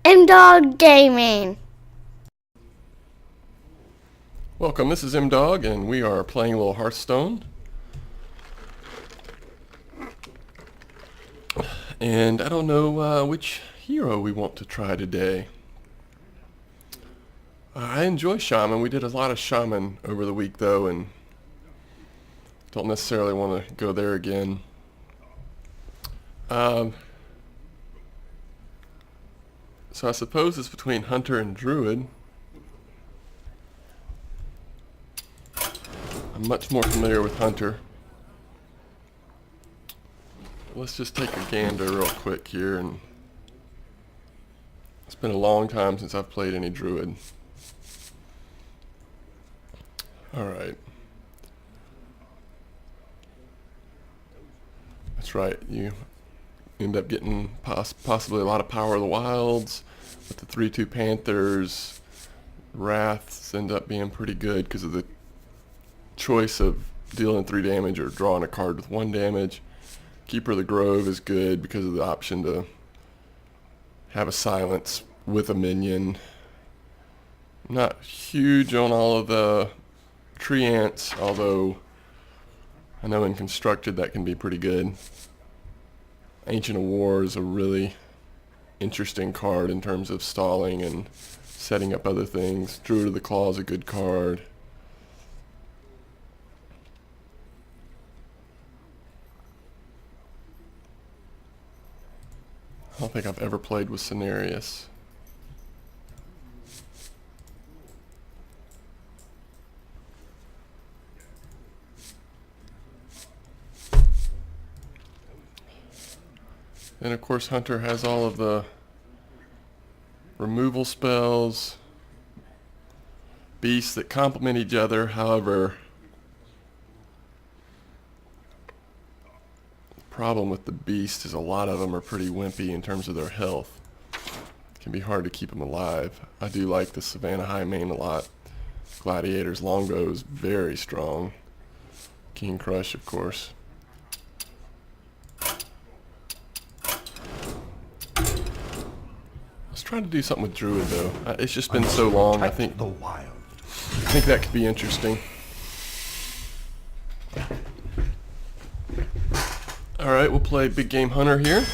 M-Dog Gaming. Welcome, this is M-Dog, and we are playing a little Hearthstone. And I don't know which hero we want to try today. I enjoy Shaman. We did a lot of Shaman over the week, though, and don't necessarily want to go there again. So I suppose it's between Hunter and Druid. I'm much more familiar with Hunter. Let's just take a gander real quick here, and it's been a long time since I've played any Druid. Alright. That's right, you end up getting possibly a lot of Power of the Wilds with the 3/2 Panthers. Wraths end up being pretty good because of the choice of dealing 3 damage or drawing a card with 1 damage. Keeper of the Grove is good because of the option to have a silence with a minion. Not huge on all of the tree ants, although I know in constructed that can be pretty good. Ancient of War is a really interesting card in terms of stalling and setting up other things. Druid of the Claw is a good card. I don't think I've ever played with Cenarius. And of course Hunter has all of the removal spells, beasts that complement each other. However, the problem with the beast is a lot of them are pretty wimpy in terms of their health. It can be hard to keep them alive. I do like the Savannah High Main a lot. Gladiator's Longbow is very strong. King Crush, of course. Trying to do something with Druid though. It's just been so long. I think that could be interesting. All right, we'll play Big Game Hunter here.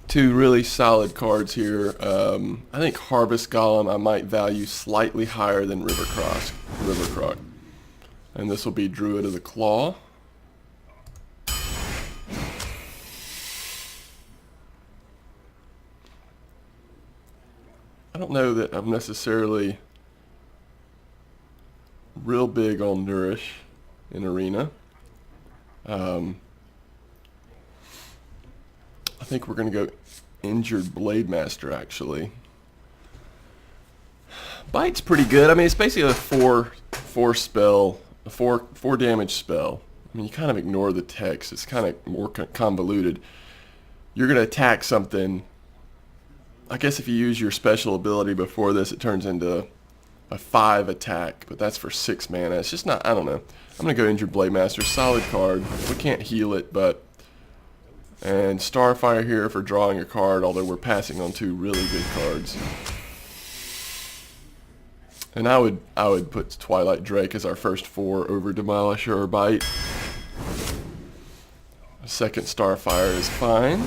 Two really solid cards here. I think Harvest Golem I might value slightly higher than River Croc. And this will be Druid of the Claw. I don't know that I'm necessarily real big on Nourish in Arena. I think we're going to go Injured Blade Master actually. Bite's pretty good. I mean, it's basically a four damage spell. I mean, you kind of ignore the text. It's kind of more convoluted. You're going to attack something. I guess if you use your special ability before this, it turns into a 5 attack, but that's for 6 mana. It's just not, I don't know. I'm going to go Injured Blade Master. Solid card. We can't heal it, but... And Starfire here for drawing a card, although we're passing on 2 really good cards. And I would put Twilight Drake as our first 4 over Demolisher or Bite. A second Starfire is fine.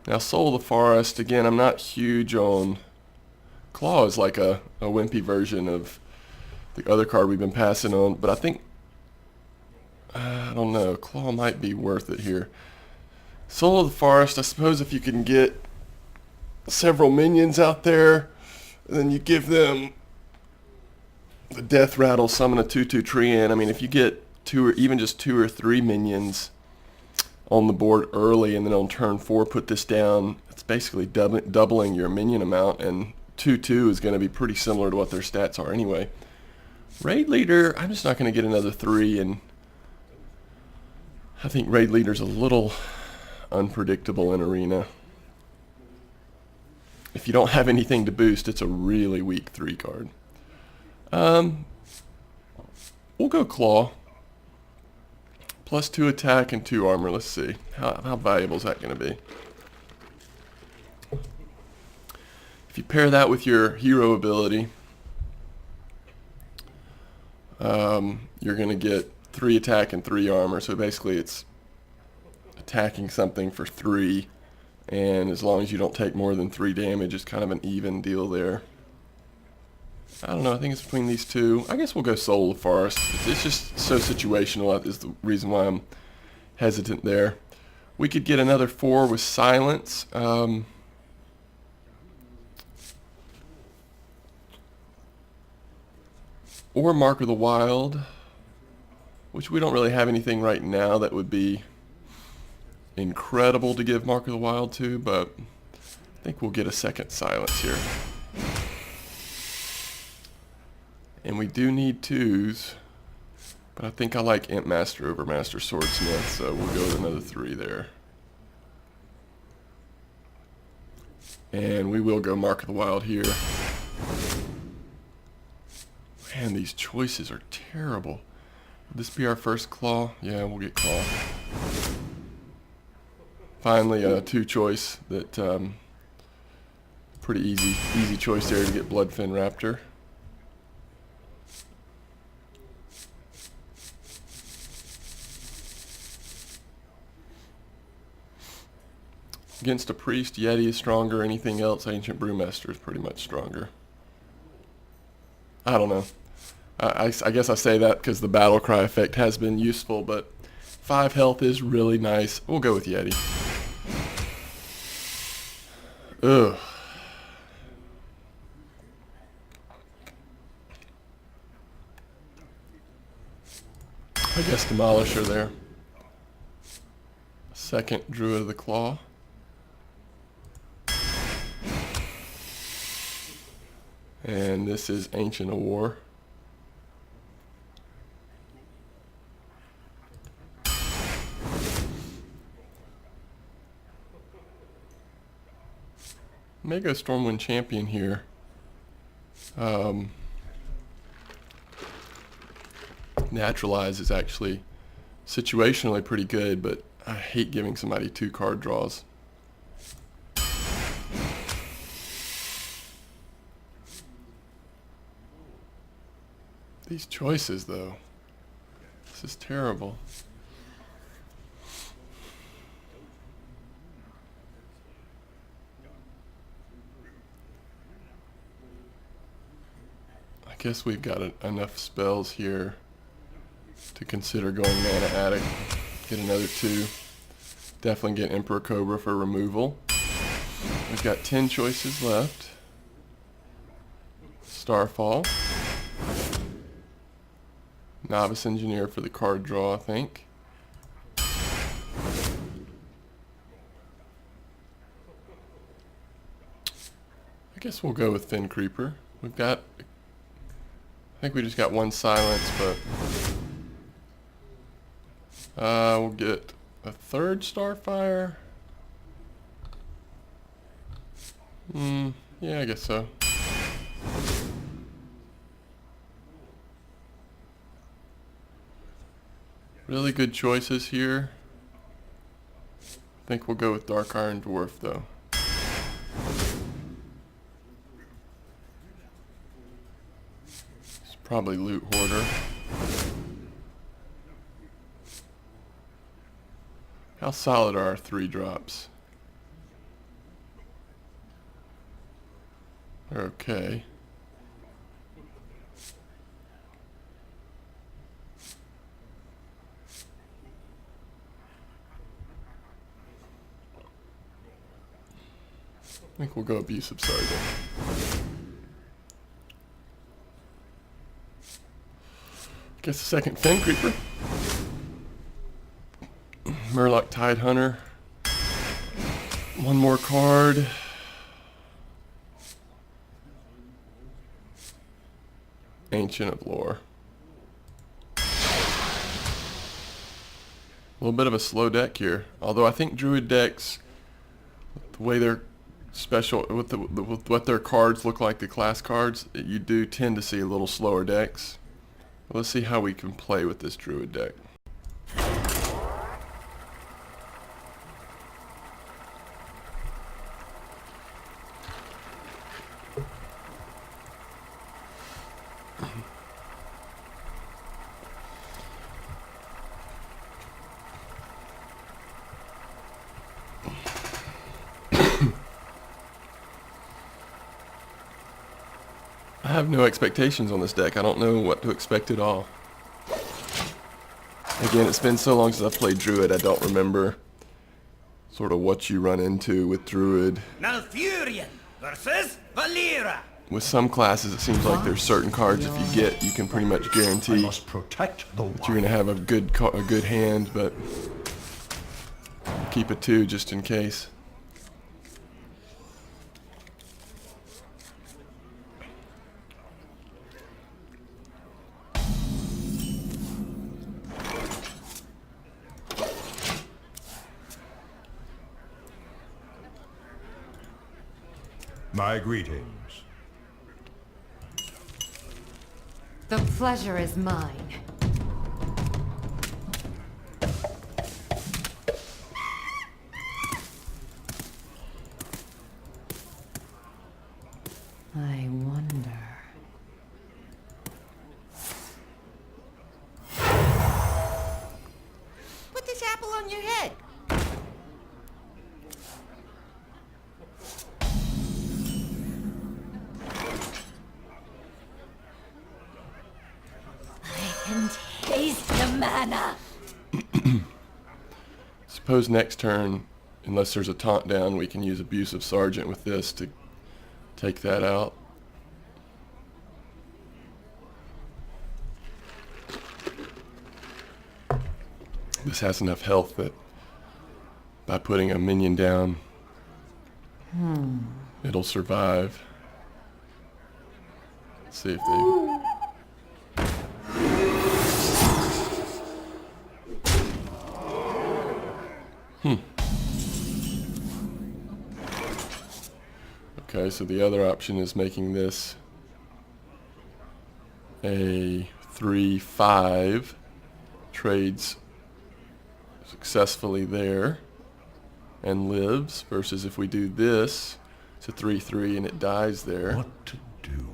Now Soul of the Forest, again, I'm not huge on... Claw is like a wimpy version of the other card we've been passing on, but I think... I don't know, Claw might be worth it here. Soul of the Forest, I suppose if you can get several minions out there, and then you give them the Death Rattle, summon a 2/2 tree in. I mean, if you get 2 or even just 2 or 3 minions on the board early, and then on turn 4 put this down, it's basically doubling your minion amount, and 2/2 is going to be pretty similar to what their stats are anyway. Raid Leader, I'm just not going to get another 3, and I think Raid Leader's a little unpredictable in Arena. If you don't have anything to boost, it's a really weak 3 card. We'll go Claw. +2 attack and 2 armor. Let's see. How valuable is that going to be? If you pair that with your hero ability, you're going to get 3 attack and 3 armor. So basically it's attacking something for 3. And as long as you don't take more than 3 damage, it's kind of an even deal there. I don't know, I think it's between these two. I guess we'll go Soul of the Forest. It's just so situational. That is the reason why I'm hesitant there. We could get another 4 with Silence. Or Mark of the Wild, which we don't really have anything right now that would be incredible to give Mark of the Wild to, but I think we'll get a second Silence here. And we do need 2s, but I think I like Imp Master over Master Swordsmith, so we'll go with another 3 there. And we will go Mark of the Wild here. Man, these choices are terrible. Would this be our first Claw? Yeah, we'll get Claw. Finally, a 2 choice that, pretty easy choice there to get Bloodfin Raptor. Against a priest, Yeti is stronger. Anything else, Ancient Brewmaster is pretty much stronger. I don't know. I guess I say that because the battle cry effect has been useful, but 5 health is really nice. We'll go with Yeti. Ugh. I guess Demolisher there. Second Druid of the Claw. And this is Ancient of War. May go Stormwind Champion here. Naturalize is actually situationally pretty good, but I hate giving somebody 2 card draws. These choices, though. This is terrible. I guess we've got enough spells here to consider going Mana Addict. Get another 2. Definitely get Emperor Cobra for removal. We've got 10 choices left. Starfall. Novice Engineer for the card draw, I think. I guess we'll go with Fin Creeper. We've got, I think we just got 1 Silence, but we'll get a 3rd Starfire. Yeah, I guess so. Really good choices here. I think we'll go with Dark Iron Dwarf, though. It's probably Loot Hoarder. How solid are our 3 drops? They're okay. I think we'll go Abusive Sergeant. Guess the second Fin Creeper. Murloc Tide Hunter. 1 more card. Ancient of Lore. A little bit of a slow deck here. Although I think Druid decks, the way they're special, with what their cards look like, the class cards, you do tend to see a little slower decks. Let's see how we can play with this Druid deck. I have no expectations on this deck. I don't know what to expect at all. Again, it's been so long since I've played Druid, I don't remember sort of what you run into with Druid. Malfurion versus Valera. With some classes, it seems like there's certain cards if you get, you can pretty much guarantee must protect the that you're going to have a good hand, but keep it 2 just in case. My greetings. The pleasure is mine. I wonder. Put this apple on your head. I can taste the mana. Suppose next turn, unless there's a taunt down, we can use Abusive Sergeant with this to take that out. This has enough health that by putting a minion down, it'll survive. Let's see if they... Okay, so the other option is making this a 3/5, trades successfully there and lives, versus if we do this, it's a 3/3 and it dies there. What to do?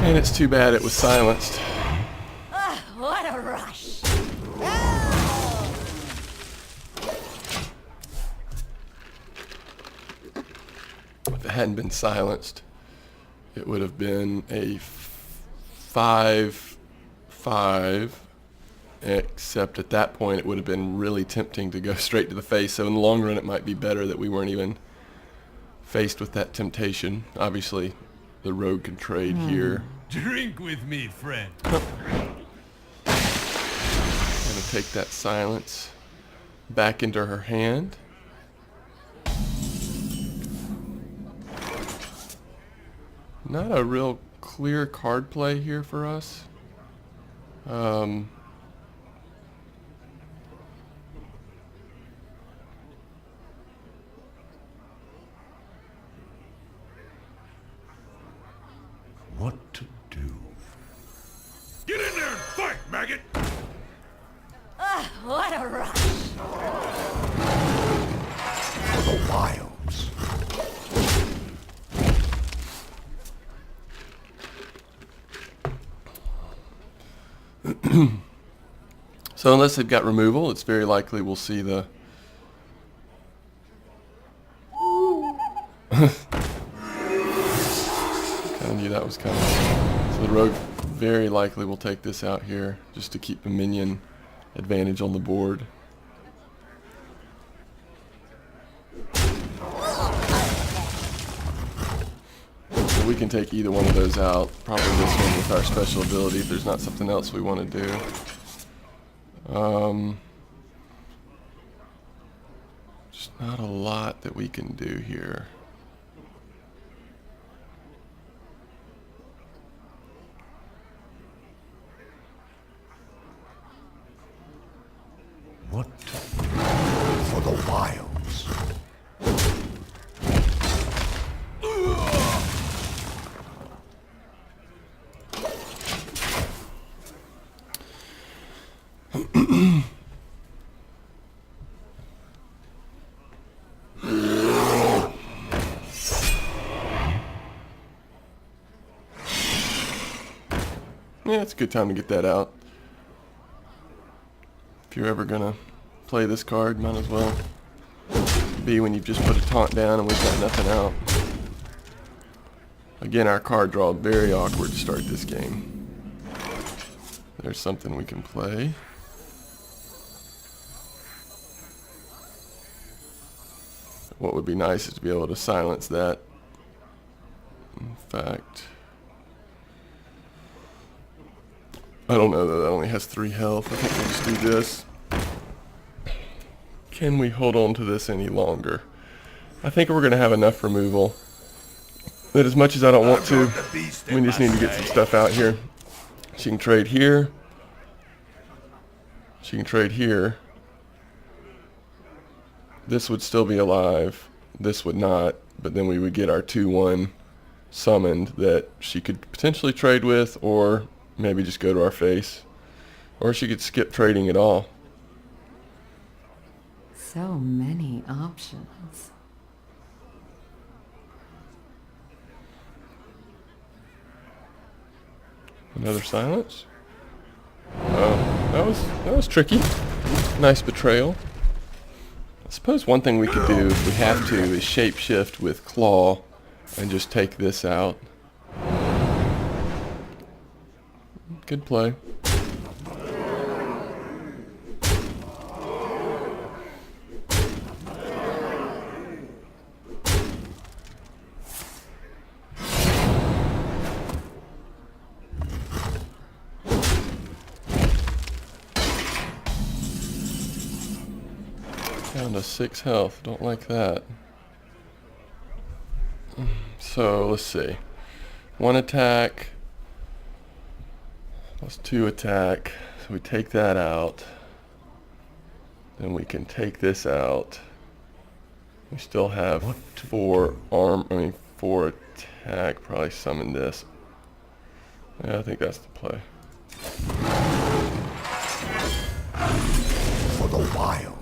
And it's too bad it was silenced. Ah, what a rush. If it hadn't been silenced, it would have been a 5/5, except at that point it would have been really tempting to go straight to the face. So in the long run, it might be better that we weren't even faced with that temptation. Obviously, the rogue can trade here. Drink with me, friend. Gonna take that silence back into her hand. Not a real clear card play here for us. What to do? Get in there and fight, maggot! Ah, what a rush. For the wilds. So unless they've got removal, it's very likely we'll see the... Kind of knew that was coming. So the rogue very likely will take this out here just to keep the minion advantage on the board. So we can take either one of those out. Probably this one with our special ability if there's not something else we want to do. Just not a lot that we can do here. What to do? For the wilds. Yeah, it's a good time to get that out. If you're ever gonna play this card, might as well be when you've just put a taunt down and we've got nothing out. Again, our card draw very awkward to start this game. There's something we can play. What would be nice is to be able to silence that. In fact, I don't know that only has 3 health. I think we'll just do this. Can we hold on to this any longer? I think we're going to have enough removal that as much as I don't want to, we just need to get some stuff out here. She can trade here. She can trade here. This would still be alive. This would not. But then we would get our 2/1 summoned that she could potentially trade with, or maybe just go to our face. Or she could skip trading at all. So many options. Another silence. That was tricky. Nice betrayal. I suppose one thing we could do if we have to is shapeshift with Claw and just take this out. Good play. Down to 6 health. Don't like that. So let's see. 1 attack plus 2 attack. So we take that out. Then we can take this out. We still have 4 attack. Probably summon this. Yeah, I think that's the play. For the wilds.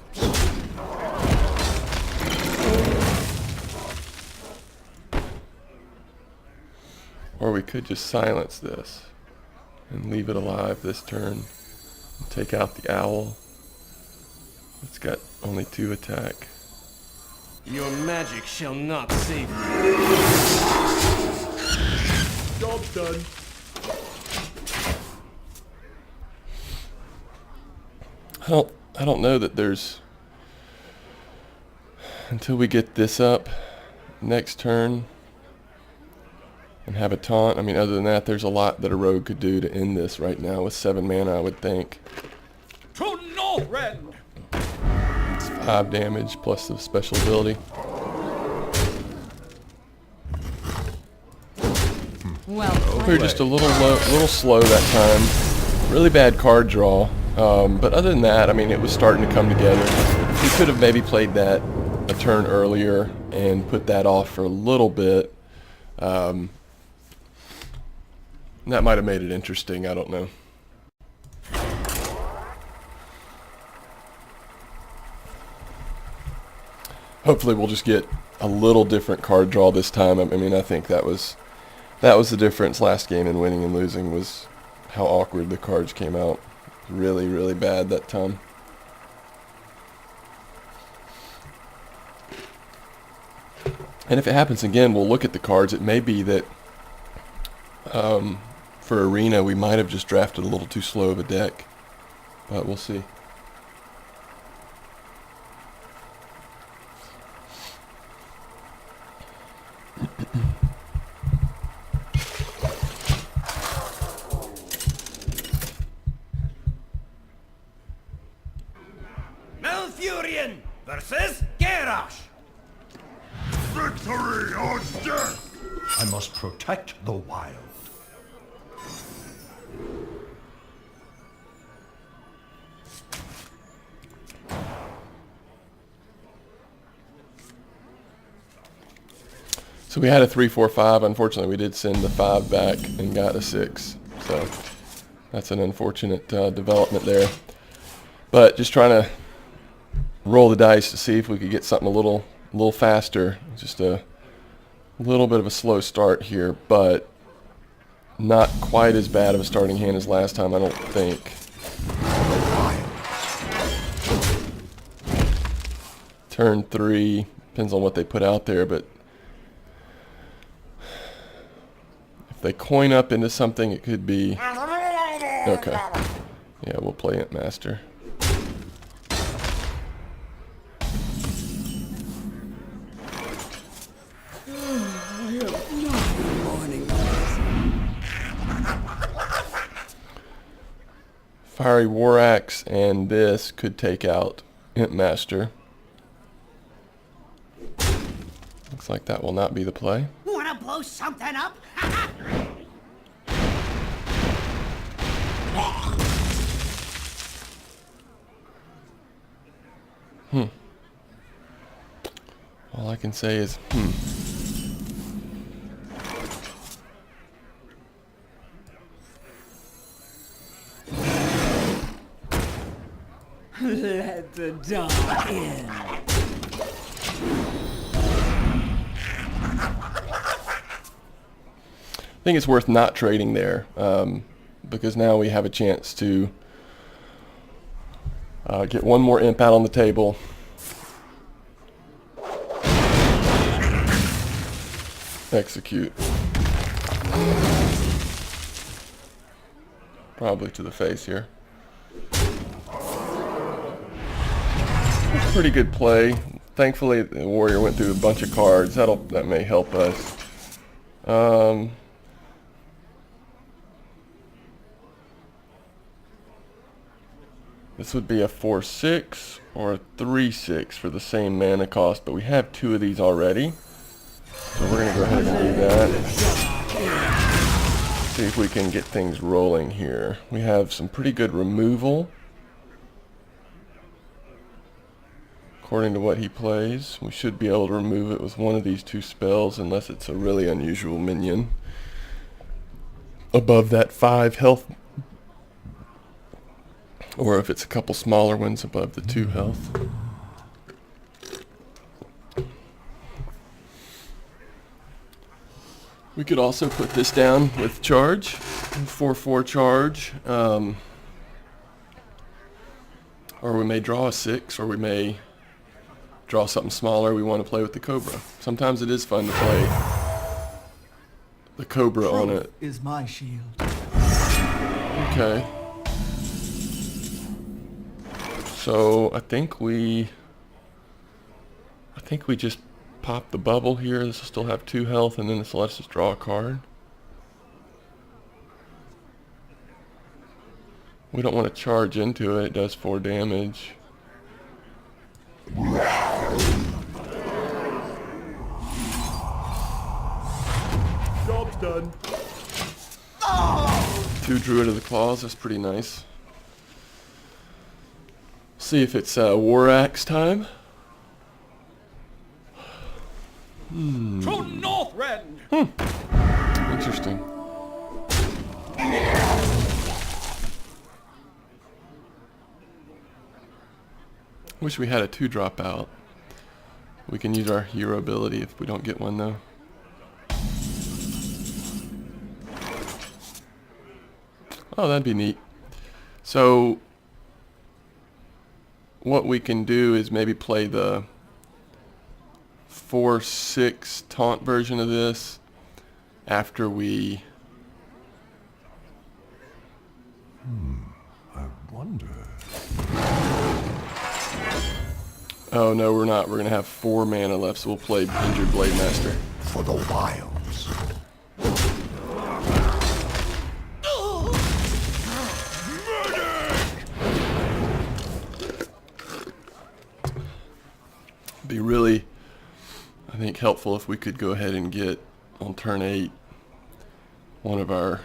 Or we could just silence this and leave it alive this turn. And take out the owl. It's got only 2 attack. Your magic shall not save you. Job done. I don't know that there's, until we get this up next turn and have a taunt. I mean, other than that, there's a lot that a rogue could do to end this right now with 7 mana, I would think. To no rend. It's 5 damage plus the special ability. Well, We were just a little slow that time. Really bad card draw. But other than that, I mean, it was starting to come together. We could have maybe played that a turn earlier and put that off for a little bit. That might have made it interesting. I don't know. Hopefully we'll just get a little different card draw this time. I mean, I think that was the difference last game in winning and losing, was how awkward the cards came out. Really, really bad that time. And if it happens again, we'll look at the cards. It may be that for Arena, we might have just drafted a little too slow of a deck. But we'll see. Malfurion versus Garrosh. Victory or death. I must protect the wild. So we had a 3-4-5. Unfortunately, we did send the 5 back and got a 6. So that's an unfortunate development there. But just trying to roll the dice to see if we could get something a little faster. Just a little bit of a slow start here, but not quite as bad of a starting hand as last time, I don't think. Turn 3, depends on what they put out there, but if they coin up into something, it could be... Okay. Yeah, we'll play Ant Master. Fiery War Axe and this could take out Ant Master. Looks like that will not be the play. Wanna blow something up? All I can say is, Let the dawn in. I think it's worth not trading there, because now we have a chance to get one more imp out on the table. Execute. Probably to the face here. Pretty good play. Thankfully, the warrior went through a bunch of cards. That may help us. This would be a 4/6 or a 3/6 for the same mana cost, but we have 2 of these already. So we're going to go ahead and do that. See if we can get things rolling here. We have some pretty good removal. According to what he plays, we should be able to remove it with one of these 2 spells, unless it's a really unusual minion above that 5 health, or if it's a couple smaller ones above the 2 health. We could also put this down with charge, 4/4 charge, or we may draw a 6, or we may draw something smaller. We want to play with the Cobra. Sometimes it is fun to play the Cobra on it. Is my shield. Okay. So I think we just pop the bubble here. This will still have 2 health, and then this lets us draw a card. We don't want to charge into it. It does 4 damage. Job's done. 2 Druid of the Claws. That's pretty nice. See if it's War Axe time. True Northrend! Interesting. Wish we had a 2-drop out. We can use our hero ability if we don't get one though. Oh, that'd be neat. So what we can do is maybe play the 4/6 taunt version of this after we... I wonder. Oh no, we're not. We're gonna have 4 mana left, so we'll play Injured Blade Master. For the wilds. Be really, I think, helpful if we could go ahead and get on turn 8 one of our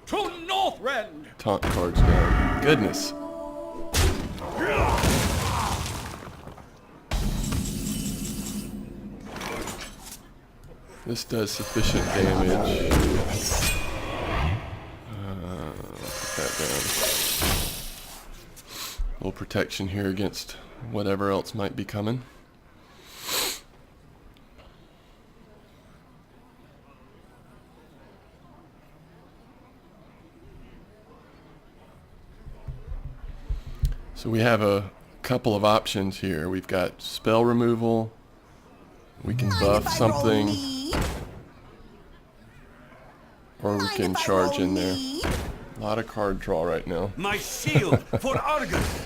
True Northrend! taunt cards down. Goodness. This does sufficient damage. Put that down. A little protection here against whatever else might be coming. So we have a couple of options here. We've got spell removal. We can buff something. Or we can charge in there. A lot of card draw right now. My shield for Argus.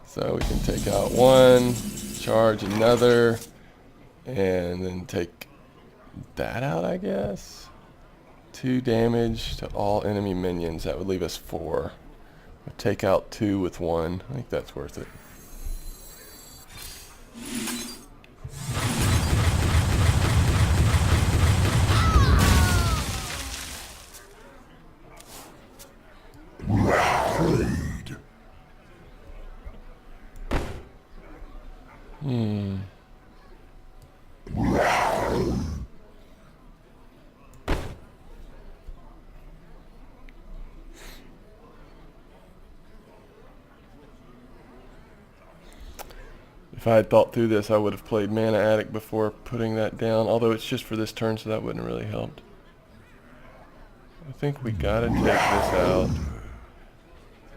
So we can take out one, charge another, and then take that out, I guess. 2 damage to all enemy minions. That would leave us 4. We'll take out 2 with 1. I think that's worth it. If I had thought through this, I would have played Mana Addict before putting that down, although it's just for this turn, so that wouldn't have really helped. I think we gotta take this out,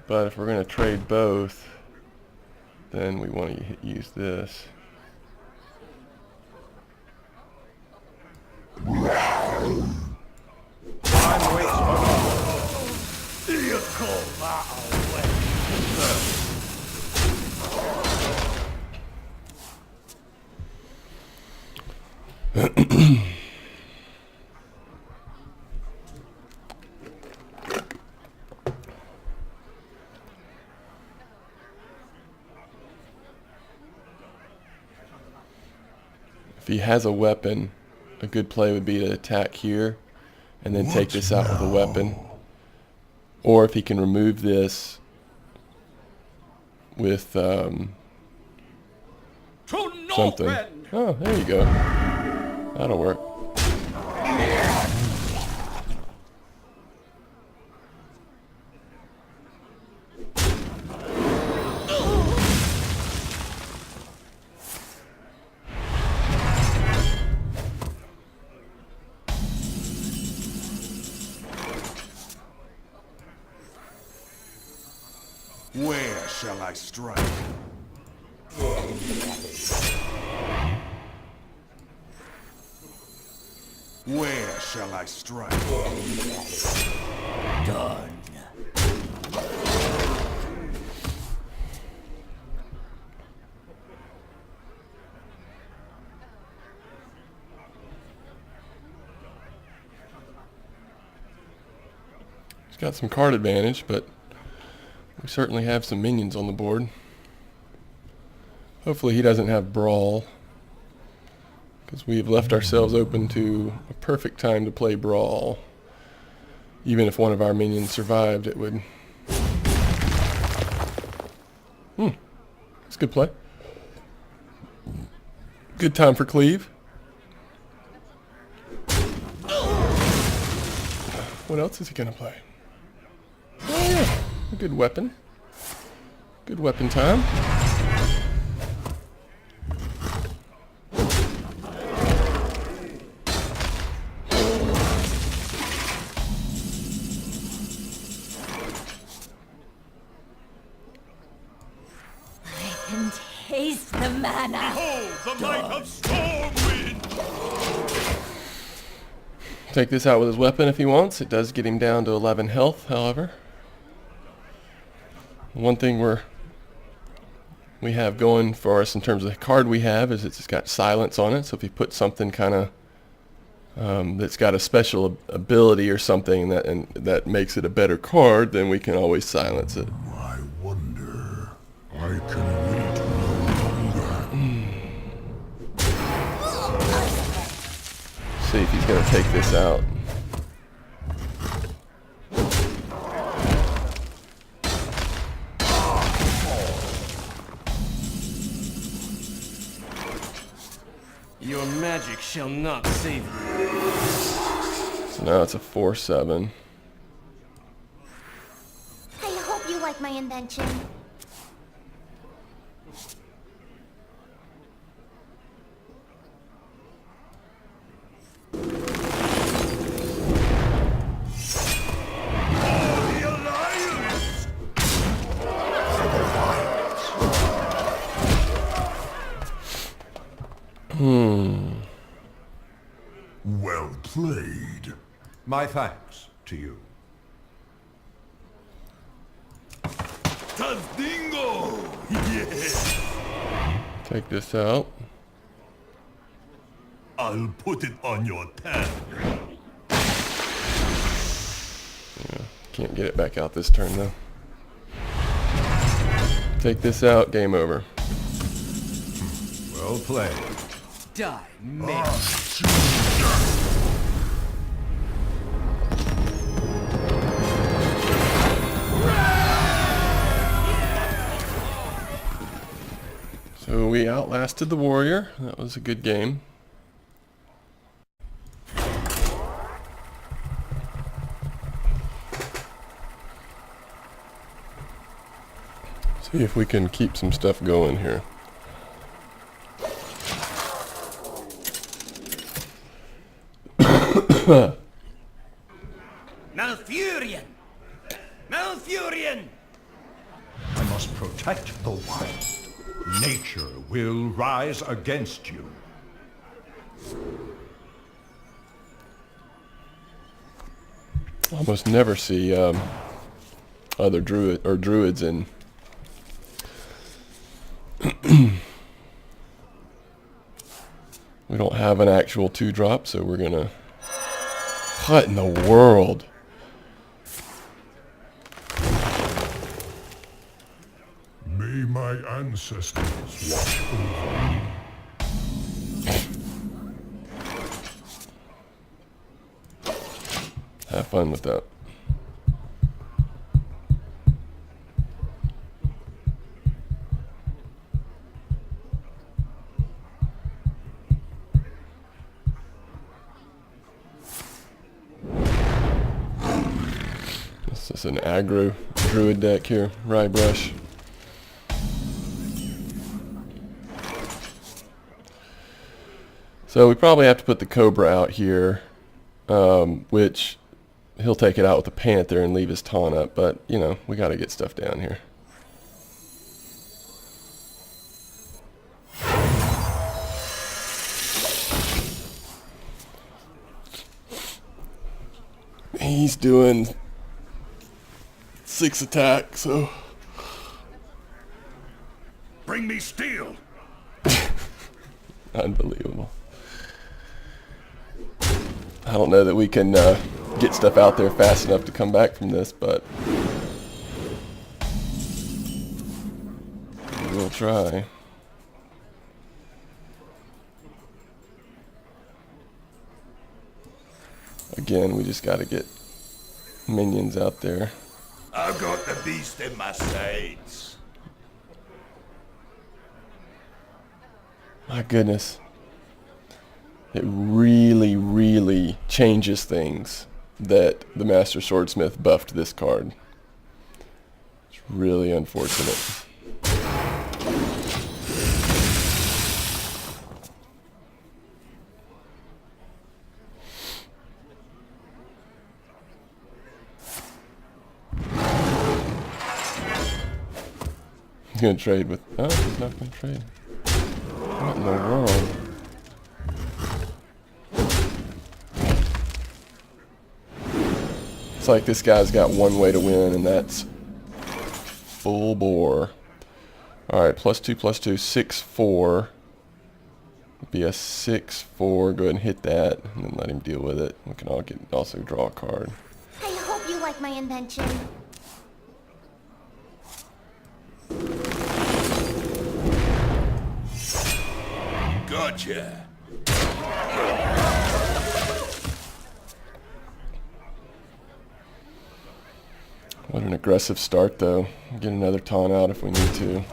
but if we're gonna trade both, then we want to use this. If he has a weapon, a good play would be to attack here and then take this out with a weapon. Or if he can remove this with something. Oh, there you go. That'll work. Where shall I strike? Where shall I strike? Done. He's got some card advantage, but we certainly have some minions on the board. Hopefully he doesn't have Brawl, because we've left ourselves open to a perfect time to play Brawl. Even if one of our minions survived, it would... That's a good play. Good time for Cleave. What else is he going to play? Oh yeah, a good weapon. Good weapon time. Taste the mana. Behold the might of Stormwind! Take this out with his weapon if he wants. It does get him down to 11 health, however. One thing we have going for us in terms of the card we have is it's got silence on it. So if you put something kind of that's got a special ability or something that makes it a better card, then we can always silence it. I wonder. I can wait no longer. See if he's going to take this out. Your magic shall not save you. So now it's a 4/7. I hope you like my invention. My thanks to you. Tazdingo! Yes! Take this out. I'll put it on your tab. Can't get it back out this turn though. Take this out, game over. Well played. Die, Mage. So we outlasted the warrior. That was a good game. See if we can keep some stuff going here. Malfurion! Malfurion! I must protect the wild. Nature will rise against you. Almost never see other druids in. We don't have an actual 2-drop, so we're gonna. What in the world? May my ancestors watch over me. Have fun with that. This is an aggro druid deck here, Rybrush. So we probably have to put the Cobra out here, which he'll take it out with the Panther and leave his taunt up, but you know, we got to get stuff down here. He's doing 6 attack, so Bring me steel! unbelievable. I don't know that we can get stuff out there fast enough to come back from this, but we'll try. Again, we just got to get minions out there. I've got the beast in my sights. My goodness. It really, really changes things that the Master Swordsmith buffed this card. It's really unfortunate. He's gonna trade with. Oh, he's not gonna trade. What in the world? It's like this guy's got one way to win, and that's full bore. Alright, +2, +2, 6/4. Be a 6/4. Go ahead and hit that, and then let him deal with it. We can also draw a card. I hope you like my invention. Gotcha! What an aggressive start, though. Get another taunt out if we need to.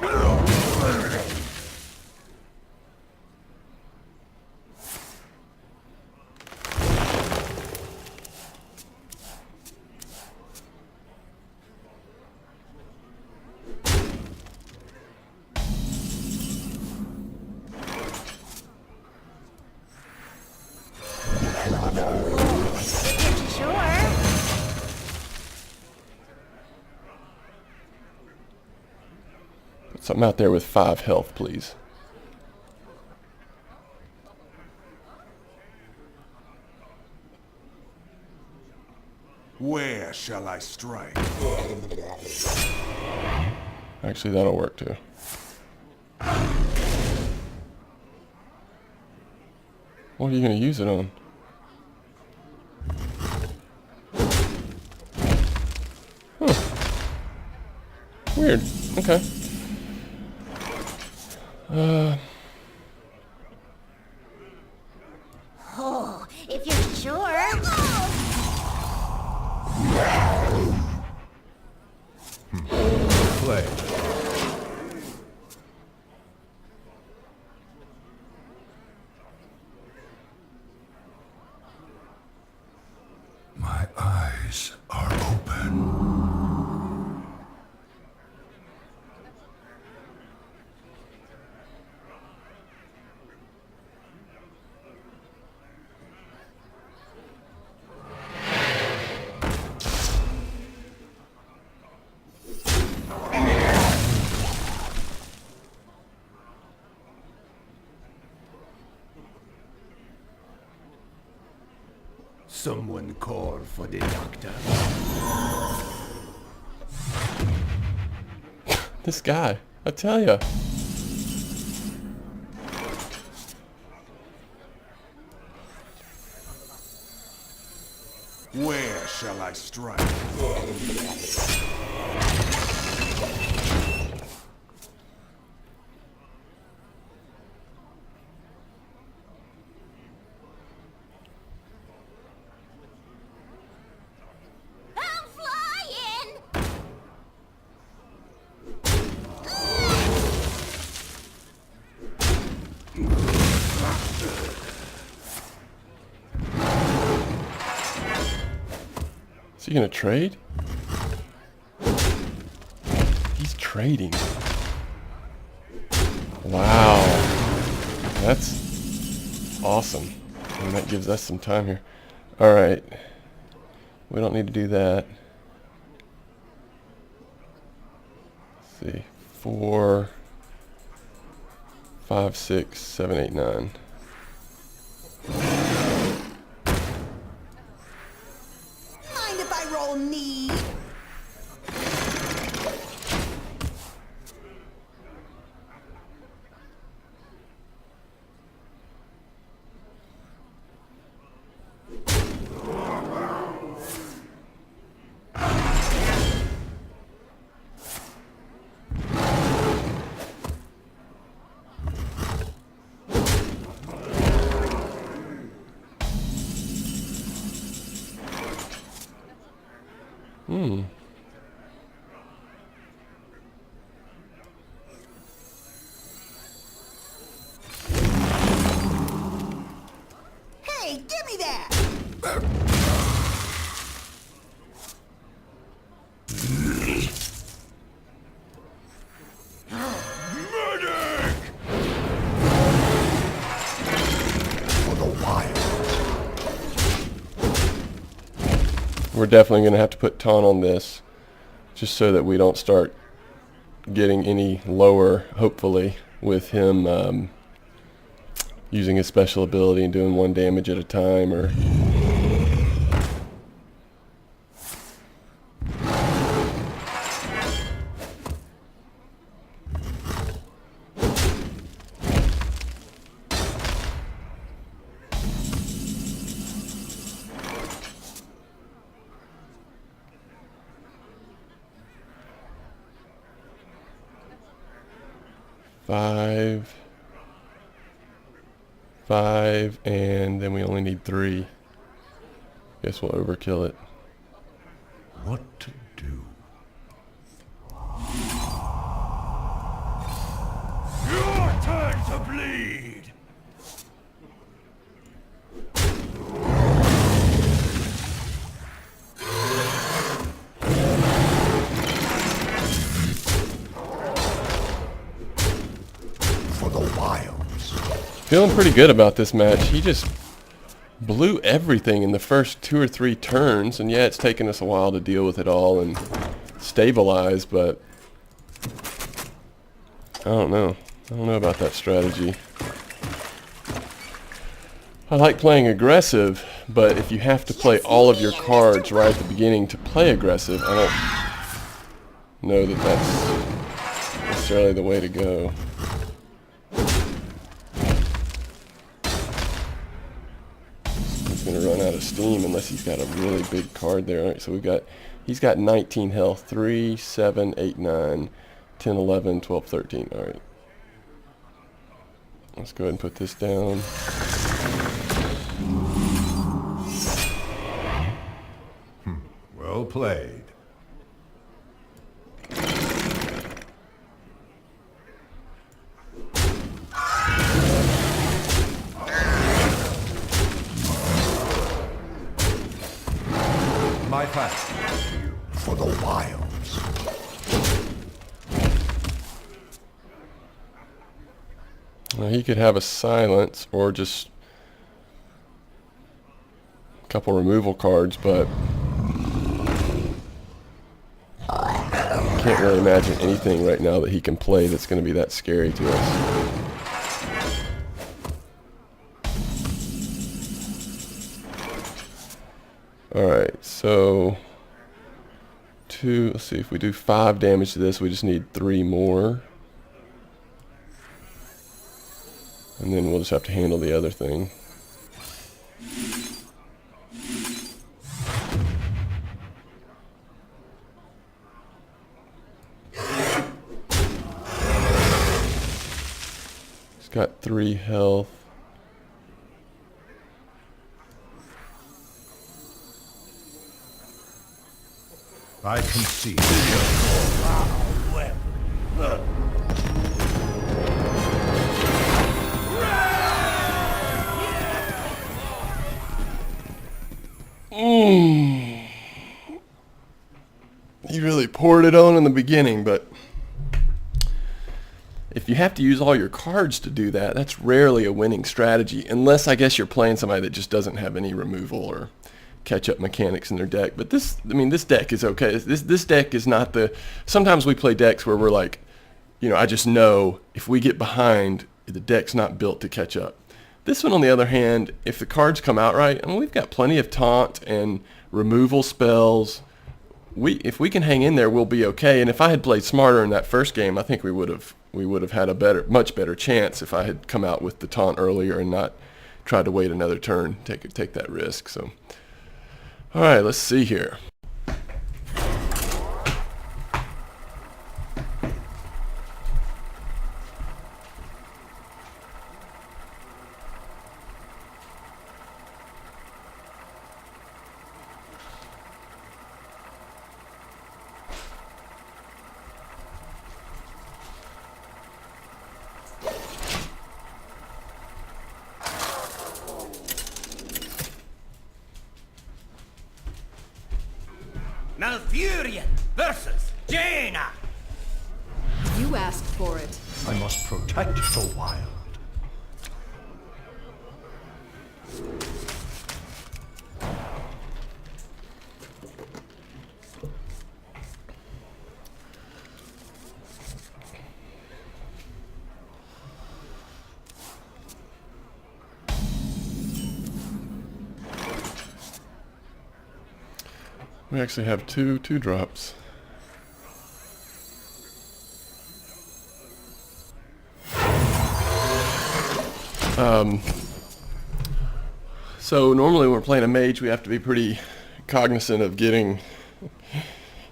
Sure. Put something out there with 5 health, please. Where shall I strike? Actually, that'll work too. What are you going to use it on? Huh. Weird. Okay. Oh, if you're sure. Play. My eyes are open. Someone call for the doctor. This guy, I tell ya. Where shall I strike? I'm flying! Is he gonna trade? He's trading. Wow. That's awesome. And that gives us some time here. Alright. We don't need to do that. Let's see. 4, 5, 6, 7, 8, 9. Mind if I roll need? Hey, give me that! For the wild. We're definitely going to have to put taunt on this, just so that we don't start getting any lower, hopefully, with him using his special ability and doing 1 damage at a time, or... Five, and then we only need 3. Guess we'll overkill it. What to do? Your turn to bleed! For the wilds. Feeling pretty good about this match. He just blew everything in the first 2 or 3 turns, and yeah, it's taken us a while to deal with it all and stabilize, but I don't know. I don't know about that strategy. I like playing aggressive, But if you have to play all of your cards right at the beginning to play aggressive, I don't know that that's necessarily the way to go. He's going to run out of steam unless he's got a really big card there. All right, so he's got 19 health, 3, 7, 8, 9, 10, 11, 12, 13. All right. Let's go ahead and put this down. Well played. My thanks to you For the wilds. Well, he could have a silence or just a couple removal cards, but I can't really imagine anything right now that he can play that's going to be that scary to us. Alright, so let's see, if we do 5 damage to this, we just need 3 more. And then we'll just have to handle the other thing. He's got 3 health. I concede. He really poured it on in the beginning, but if you have to use all your cards to do that, that's rarely a winning strategy, unless I guess you're playing somebody that just doesn't have any removal or catch-up mechanics in their deck. But this deck is okay. This deck is not the... Sometimes we play decks where we're like, you know, I just know if we get behind, the deck's not built to catch up. This one, on the other hand, if the cards come out right, I mean, we've got plenty of taunt and removal spells. If we can hang in there, we'll be okay. And if I had played smarter in that first game, I think we would have had a much better chance if I had come out with the taunt earlier and not tried to wait another turn, take that risk. So, all right, let's see here. Malfurion versus Jaina. You asked for it. I must protect the wild. We actually have two drops. So normally when we're playing a mage, we have to be pretty cognizant of getting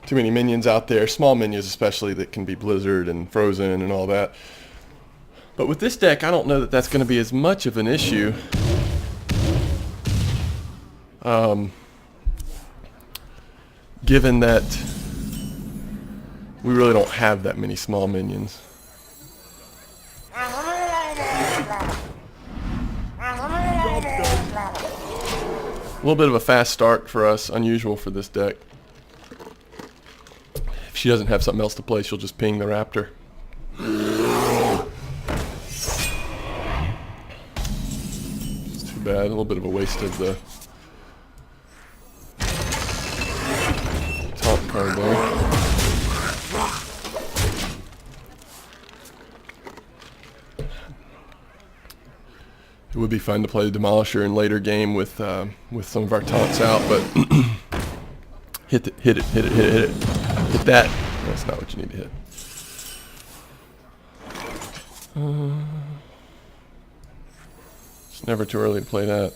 too many minions out there, small minions especially, that can be blizzard and frozen and all that. But with this deck, I don't know that that's going to be as much of an issue. Given that we really don't have that many small minions. A little bit of a fast start for us, unusual for this deck. If she doesn't have something else to play, she'll just ping the raptor. It's too bad, a little bit of a waste of the top card there. It would be fun to play the Demolisher in later game with some of our taunts out, but hit it. Hit that. That's not what you need to hit. It's never too early to play that.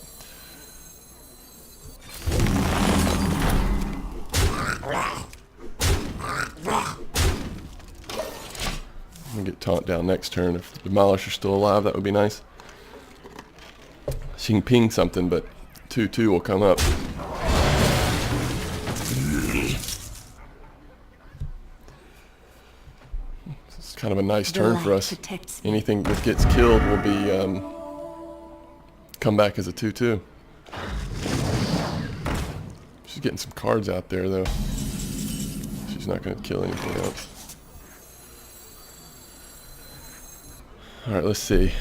I'm gonna get taunt down next turn. If the Demolisher's still alive, that would be nice. She can ping something, but 2/2 will come up. It's kind of a nice turn for us. Anything that gets killed will be come back as a 2/2. She's getting some cards out there, though. She's not going to kill anything else. Alright, let's see.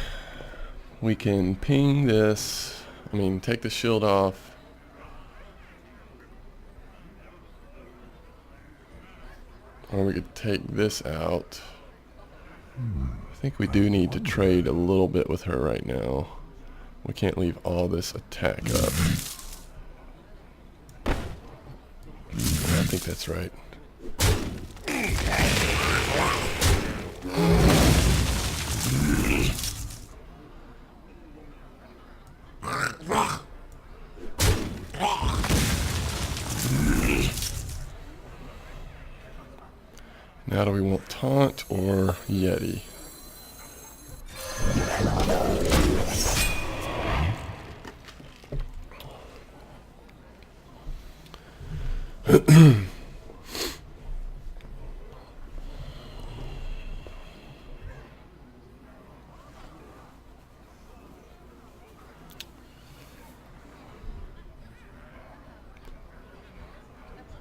We can ping this. I mean, take the shield off. Or we could take this out. I think we do need to trade a little bit with her right now. We can't leave all this attack up. I think that's right. Now do we want Taunt or Yeti?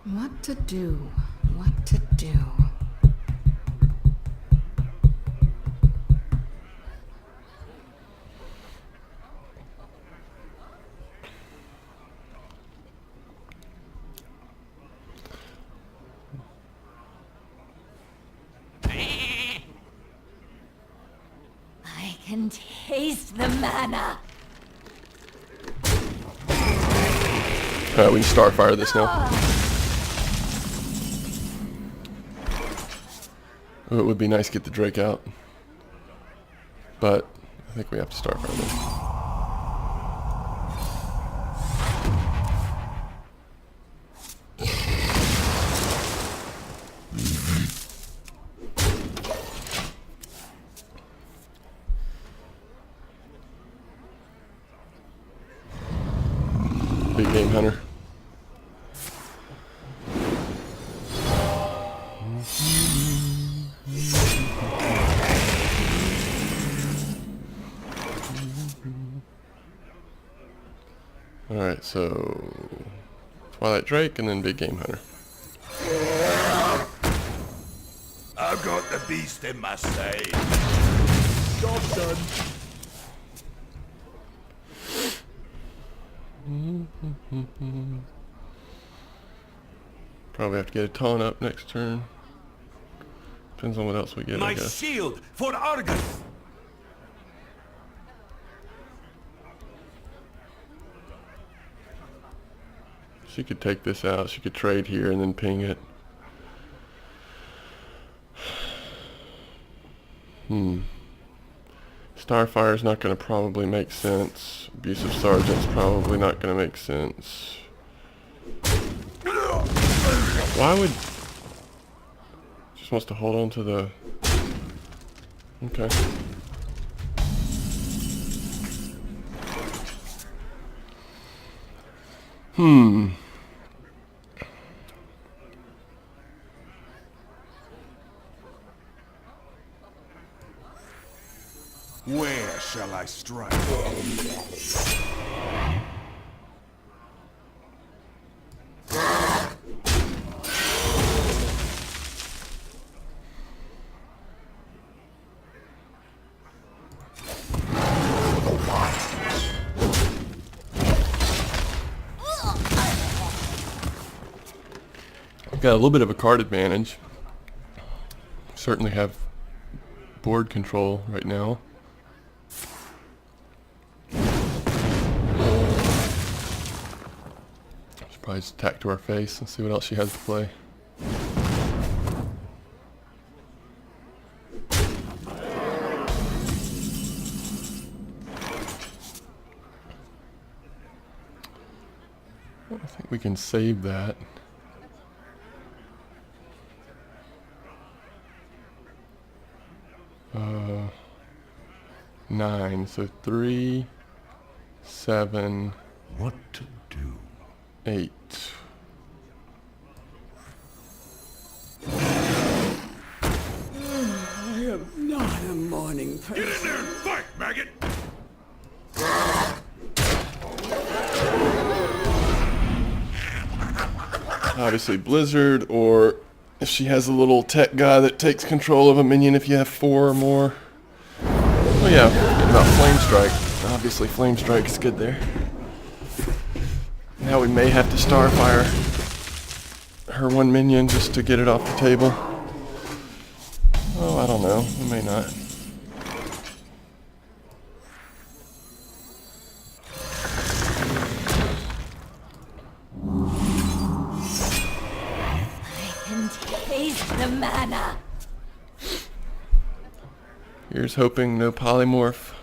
What to do? What to do? I can taste the mana. Alright, we can Starfire this now. Oh, it would be nice to get the Drake out, but I think we have to Starfire this. Big game hunter. Alright, so Twilight Drake and then Big Game Hunter. I've got the beast in my sight. Job done. Probably have to get a taunt up next turn. Depends on what else we get, I My guess. shield for Argus. She could take this out. She could trade here and then ping it. Starfire's not going to probably make sense. Abusive Sergeant's probably not going to make sense. Why would... Just wants to hold on to the... Okay. Where shall I strike? Got a little bit of a card advantage. Certainly have board control right now. Probably just attack to our face. Let's see what else she has to play. I think we can save that. Uh, 9. So 3, 7. What to do? 8. I am not a morning person. Get in there and fight, maggot! Obviously Blizzard, or if she has a little tech guy that takes control of a minion if you have 4 or more. Oh yeah, forgetting about Flame Strike. Obviously Flame Strike is good there. Now we may have to Starfire her 1 minion just to get it off the table. Oh, I don't know. We may not. Taste the mana. Here's hoping no polymorph.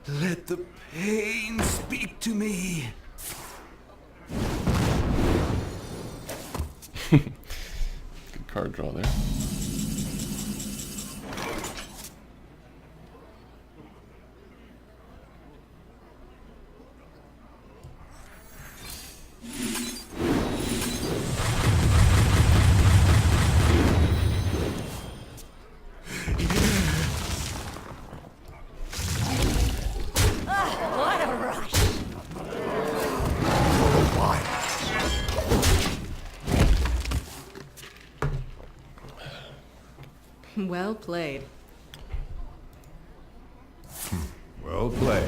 Let the pain speak to me. Good card draw there. What a rush. Well played. Well played.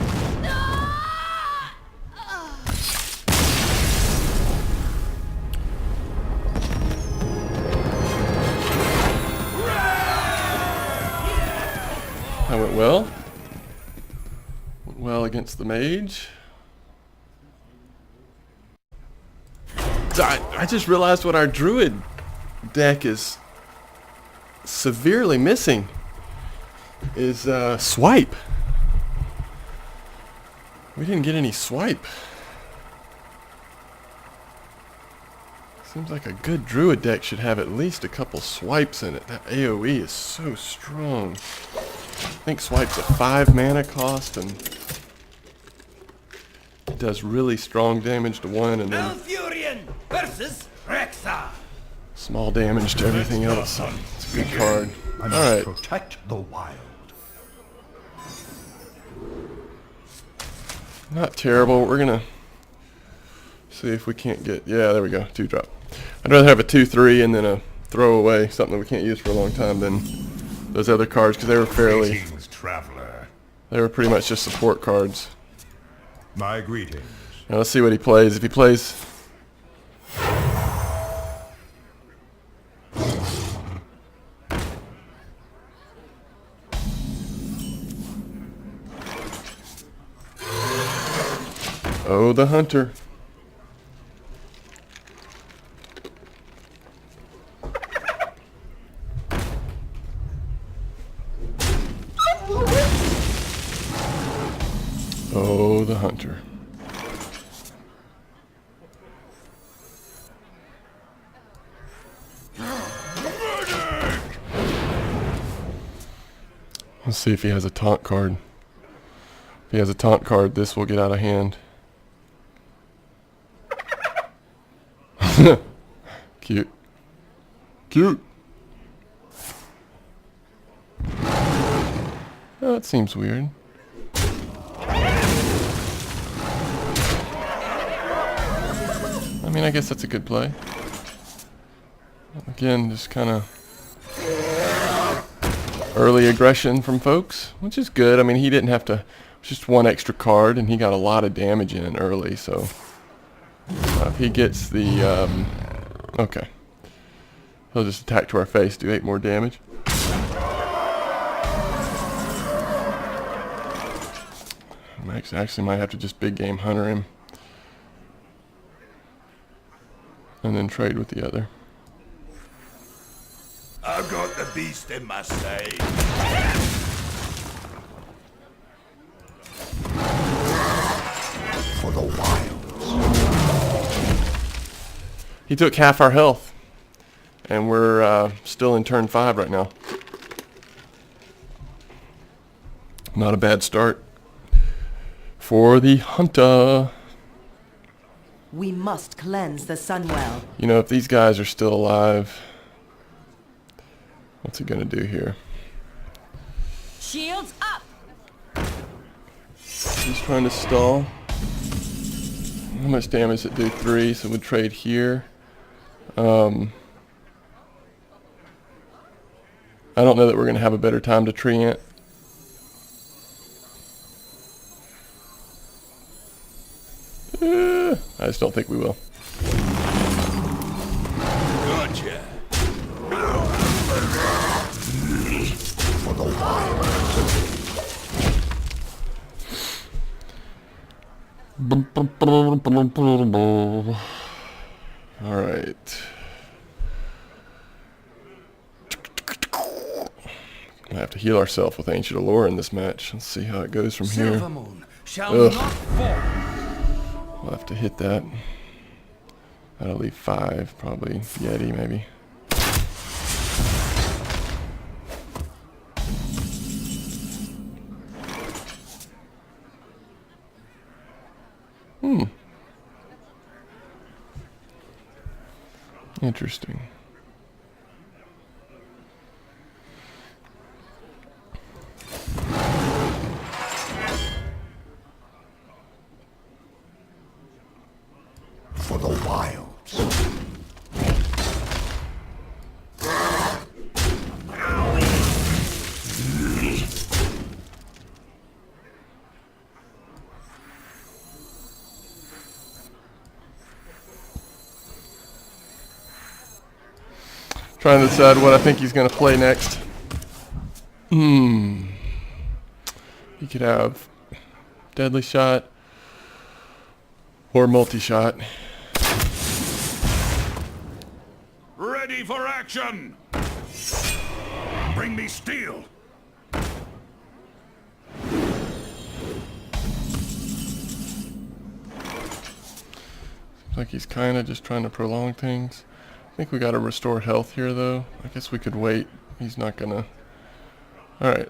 That went well. Went well against the Mage. I just realized what our Druid deck is severely missing is swipe. We didn't get any swipe. Seems like a good Druid deck should have at least a couple swipes in it. That AoE is so strong. I think swipe's a 5 mana cost and it does really strong damage to one and then Malfurion versus Rexa. small damage to everything else. It's a good card. I must Alright. protect the wild. Not terrible. We're gonna see if we can't get, yeah, there we go, 2-drop. I'd rather have a 2/3 and then a throwaway, something that we can't use for a long time, than those other cards, because they were fairly, Greetings, traveler. they were pretty much just support cards. My greetings. Now let's see what he plays. If he plays, oh, the Hunter. Oh, the Hunter. Let's see if he has a taunt card. If he has a taunt card, this will get out of hand. Cute. Cute. Oh, that seems weird. I mean, I guess that's a good play. Again, just kind of early aggression from folks, which is good. I mean, he didn't have to, just 1 extra card, and he got a lot of damage in early, so if he gets the, okay. He'll just attack to our face, do 8 more damage. Actually might have to just big game hunter him. And then trade with the other. I've got the beast in my sight. For the wilds. He took half our health. And we're still in turn 5 right now. Not a bad start for the hunter. We must cleanse the Sunwell. You know, if these guys are still alive, what's he gonna do here? Shields up! He's trying to stall. How much damage does it do? 3, so we'll trade here. I don't know that we're gonna have a better time to treant. I just don't think we will. Gotcha. For the wilds. All right. I have to heal ourselves with Ancient Allure in this match. Let's see how it goes from here. Silver moon shall not fall. We'll have to hit that. That'll leave 5, probably. Yeti, maybe. Interesting. For the wilds. Trying to decide what I think he's going to play next. He could have Deadly Shot or Multi-Shot. Ready for action! Bring me steel! Seems like he's kind of just trying to prolong things. I think we got to restore health here, though. I guess we could wait. He's not gonna. All right.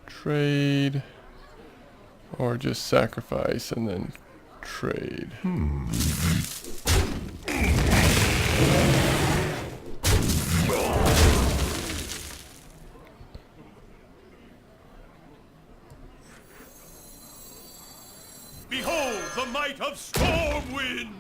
Trade, or just sacrifice and then trade. Behold the might of Stormwind!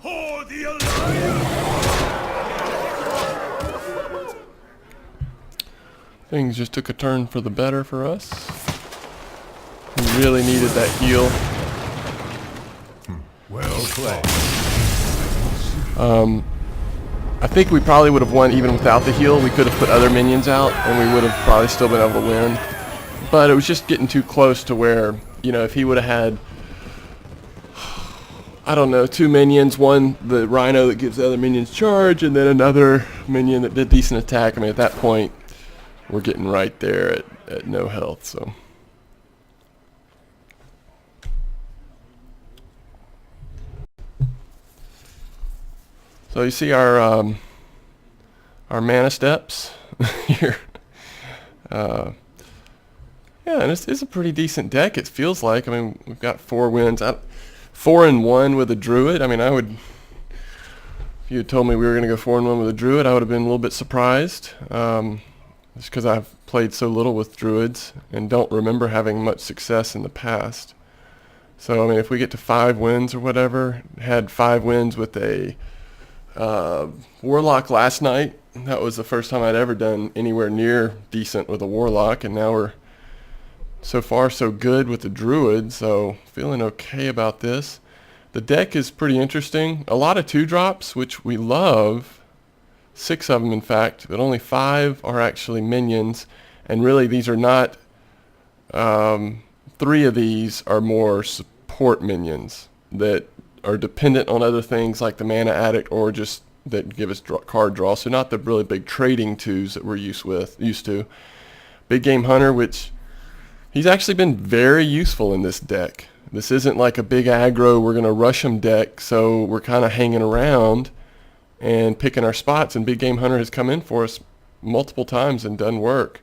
For the Alliance! Things just took a turn for the better for us. We really needed that heal. Well played. I think we probably would have won even without the heal. We could have put other minions out and we would have probably still been able to win. But it was just getting too close to where, you know, if he would have had, I don't know, 2 minions, one the Rhino that gives the other minions charge, and then another minion that did decent attack. I mean, at that point, we're getting right there at no health, so. So you see our mana steps here. Yeah, and it's a pretty decent deck, it feels like. I mean, we've got 4 wins. 4-1 with a Druid. I mean, if you had told me we were going to go 4-1 with a Druid, I would have been a little bit surprised. Just because I've played so little with druids and don't remember having much success in the past. So I mean, if we get to 5 wins or whatever, had 5 wins with a Warlock last night. That was the first time I'd ever done anywhere near decent with a Warlock, and now we're so far so good with the Druid, so feeling okay about this. The deck is pretty interesting. A lot of 2-drops, which we love. 6 of them, in fact, but only 5 are actually minions, and really these are not. 3 of these are more support minions that are dependent on other things like the Mana Addict, or just that give us card draw. So not the really big trading 2s that we're used to. Big Game Hunter, which he's actually been very useful in this deck. This isn't like a big aggro, we're going to rush him deck, so we're kind of hanging around and picking our spots, and Big Game Hunter has come in for us multiple times and done work.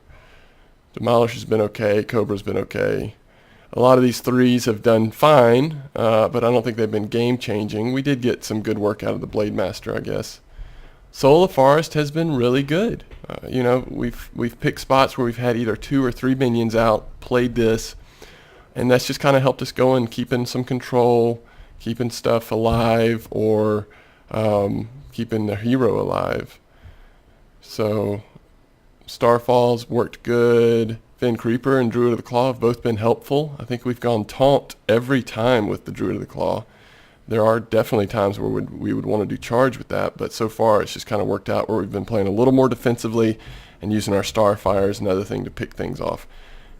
Demolisher's been okay, Cobra's been okay. A lot of these 3s have done fine, but I don't think they've been game-changing. We did get some good work out of the Blade Master, I guess. Soul of the Forest has been really good. You know, we've picked spots where we've had either 2 or 3 minions out, played this, and that's just kind of helped us go and keeping some control, keeping stuff alive, or keeping the hero alive. So Starfall's worked good. Fen Creeper and Druid of the Claw have both been helpful. I think we've gone taunt every time with the Druid of the Claw. There are definitely times where we would want to do charge with that, but so far it's just kind of worked out where we've been playing a little more defensively and using our Starfire as another thing to pick things off.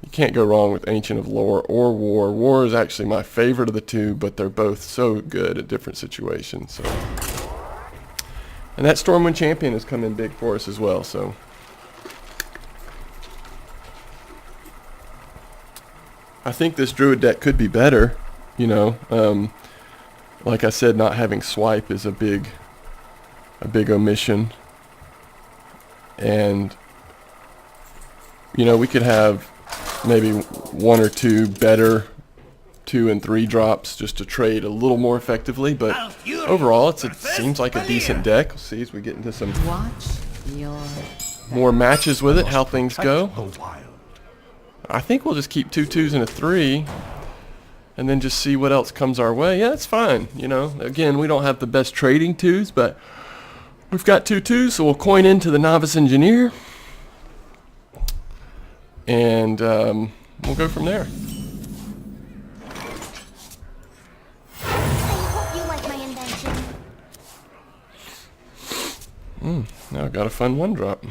You can't go wrong with Ancient of Lore or War. War is actually my favorite of the 2, but they're both so good at different situations. So. And that Stormwind Champion has come in big for us as well. So. I think this Druid deck could be better, you know. Like I said, not having swipe is a big omission. And, you know, we could have maybe 1 or 2 better 2 and 3 drops just to trade a little more effectively. But overall, it seems like a decent deck. We'll see as we get into some more matches with it, how things go. I think we'll just keep 2 2s and a 3 and then just see what else comes our way. Yeah, it's fine. You know, again, we don't have the best trading 2s, but we've got 2 2s, so we'll coin into the Novice Engineer. And we'll go from there. I hope you like my invention. Now I've got a fun 1-drop.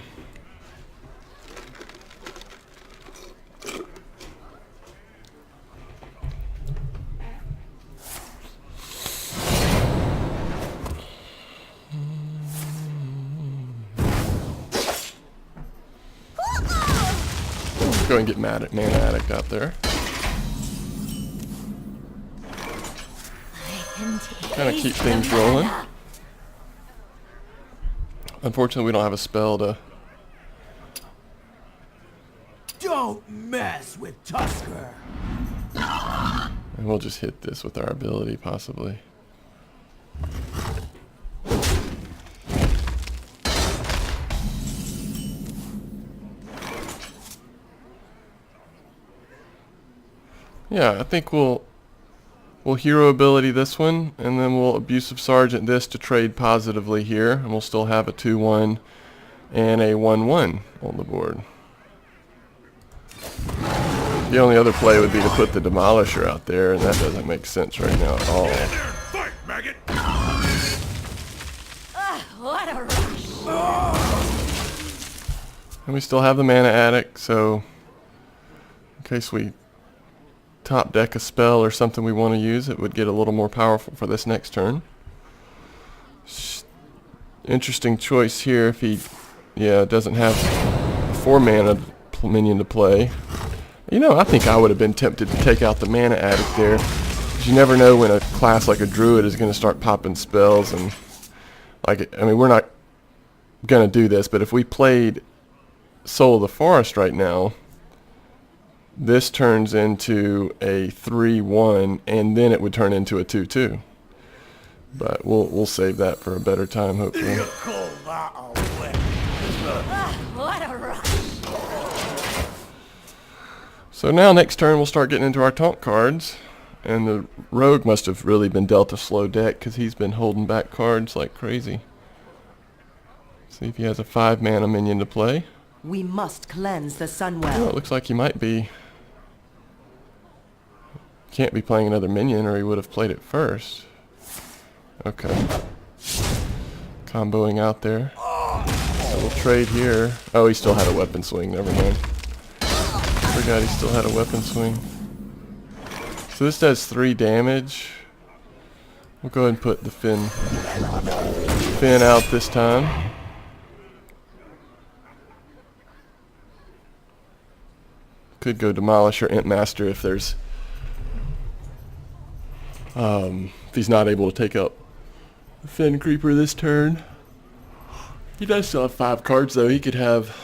Go and get Mana Addict out there. Kind of keep things rolling. Unfortunately, we don't have a spell to. Don't mess with Tusker. And we'll just hit this with our ability, possibly. Yeah, I think we'll hero ability this one, and then we'll Abusive Sergeant this to trade positively here, and we'll still have a 2-1 and a 1-1 on the board. The only other play would be to put the Demolisher out there, and that doesn't make sense right now at all. Fight, maggot! What a rush! And we still have the Mana Addict, so in case we top deck a spell or something we want to use, it would get a little more powerful for this next turn. Interesting choice here if he, doesn't have a 4-mana minion to play. You know, I think I would have been tempted to take out the Mana Addict there, because you never know when a class like a Druid is going to start popping spells. And like, I mean, we're not going to do this, but if we played Soul of the Forest right now, this turns into a 3-1, and then it would turn into a 2-2. But we'll save that for a better time, hopefully. You call that a win? What a rush! So now next turn we'll start getting into our taunt cards. And the rogue must have really been dealt a slow deck because he's been holding back cards like crazy. See if he has a 5-mana minion to play. We must cleanse the Oh, it Sunwell. looks like he might be. Can't be playing another minion or he would have played it first. Okay. Comboing out there. So we'll trade here. Oh, he still had a weapon swing. Never mind. Forgot he still had a weapon swing. So this does 3 damage. We'll go ahead and put the Finn out this time. Could go Demolish or Imp Master if there's if he's not able to take out the Finn Creeper this turn. He does still have 5 cards though. He could have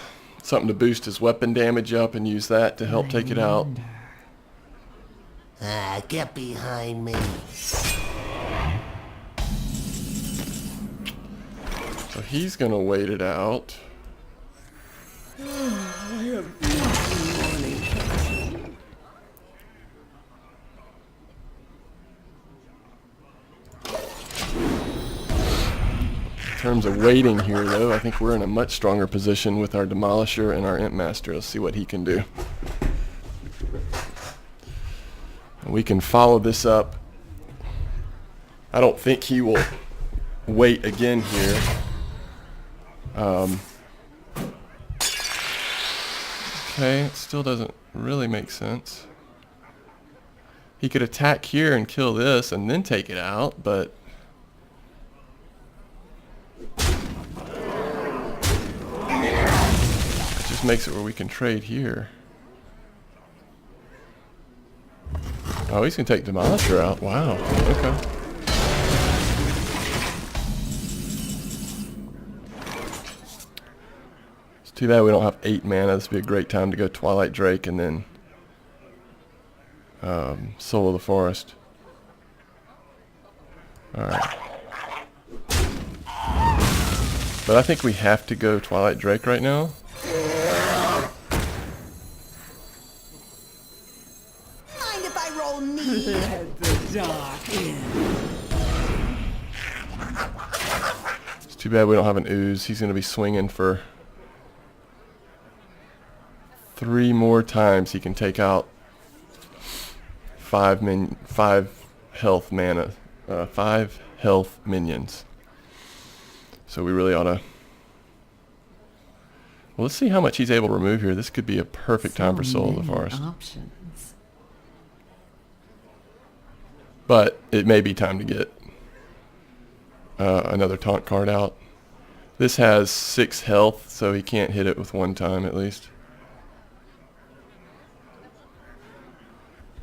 something to boost his weapon damage up and use that to help take it out. Get behind me. So he's gonna wait it out. In terms of waiting here though, I think we're in a much stronger position with our Demolisher and our Imp Master. Let's see what he can do. And we can follow this up. I don't think he will wait again here. Okay, it still doesn't really make sense. He could attack here and kill this and then take it out, but it just makes it where we can trade here. Oh, he's going to take Demolisher out. Wow. Okay. It's too bad we don't have 8 mana. This would be a great time to go Twilight Drake and then Soul of the Forest. Alright. But I think we have to go Twilight Drake right now. Mind if I roll me? Let the dark in. It's too bad we don't have an Ooze. He's going to be swinging for 3 more times. He can take out 5 health mana, 5 health minions. So we really ought to. Well, let's see how much he's able to remove here. This could be a perfect time for Soul of the Forest. Options. But it may be time to get another taunt card out. This has 6 health, so he can't hit it with 1 time at least.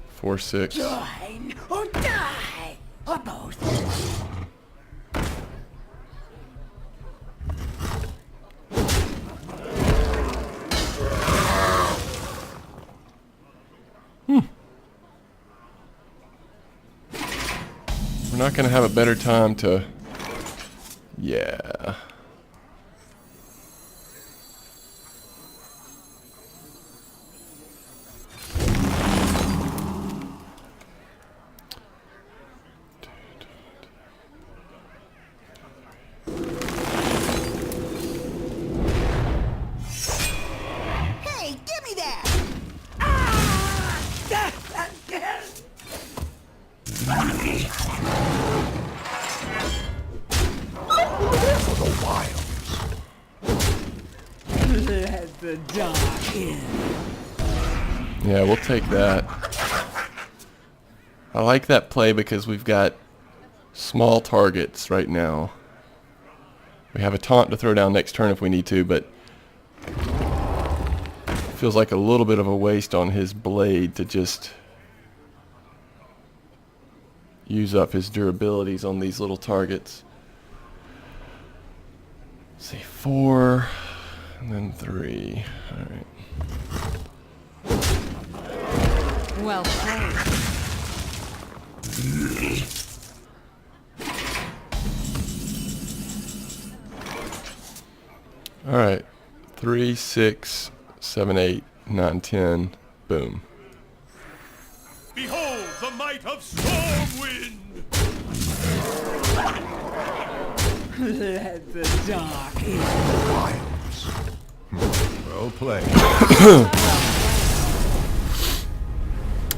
4, 6. Join or die, or both. We're not going to have a better time to... Yeah. Hey, give me that! Let the dark in. Yeah, we'll take that. I like that play because we've got small targets right now. We have a taunt to throw down next turn if we need to, but feels like a little bit of a waste on his blade to just use up his durabilities on these little targets. Let's see, 4 and then 3. All right. Well played. All right. 3, 6, 7, 8, 9, 10. Boom. Behold the might of Stormwind! Let the dark in. Well played.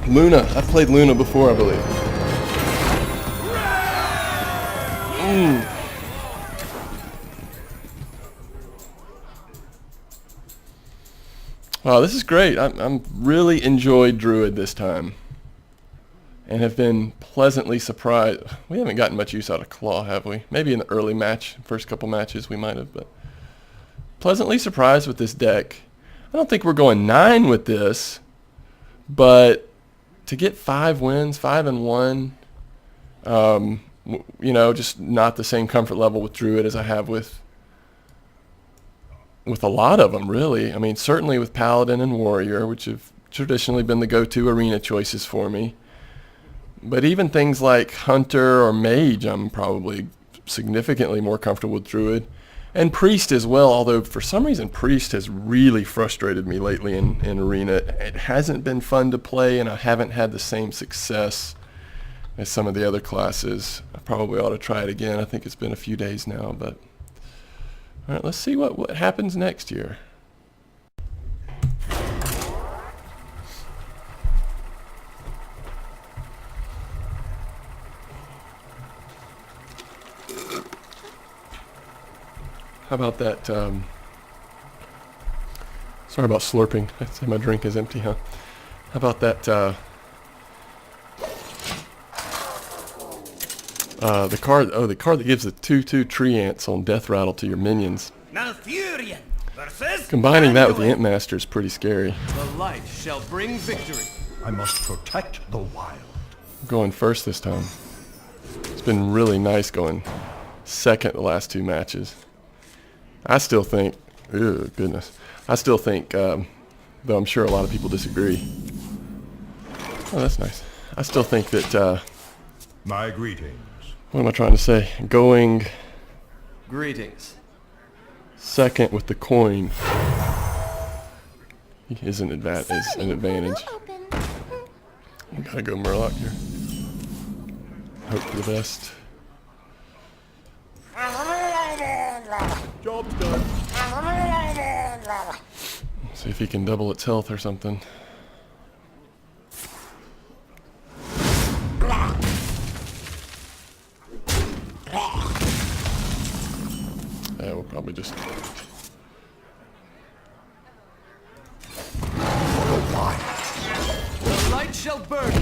Luna. I've played Luna before, I believe. Wow, this is great. I'm really enjoyed Druid this time, and have been pleasantly surprised. We haven't gotten much use out of Claw, have we? Maybe in the early match, first couple matches we might have, but pleasantly surprised with this deck. I don't think we're going 9 with this, but to get 5 wins, 5-1, you know, just not the same comfort level with Druid as I have with a lot of them, really. I mean, certainly with Paladin and Warrior, which have traditionally been the go-to arena choices for me. But even things like Hunter or Mage, I'm probably significantly more comfortable with Druid. And Priest as well, although for some reason Priest has really frustrated me lately in Arena. It hasn't been fun to play, and I haven't had the same success as some of the other classes. I probably ought to try it again. I think it's been a few days now, but all right, let's see what happens next year. How about that, sorry about slurping. I'd say my drink is empty, huh? How about that, the card that gives the 2/2 tree ants on Death Rattle to your minions. Malfurion versus Combining that with the Ant Master is pretty scary. The light shall bring victory. I must protect the wild. I'm going first this time. It's been really nice going second the last 2 matches. I still think, oh goodness, I still think, though I'm sure a lot of people disagree. Oh, that's nice. I still think that, My greetings. what am I trying to say? Going Greetings. second with the coin is an advantage. We gotta go Murloc here. Hope for the best. Job's done. See if he can double its health or something. Yeah, we'll probably just... The light shall burn.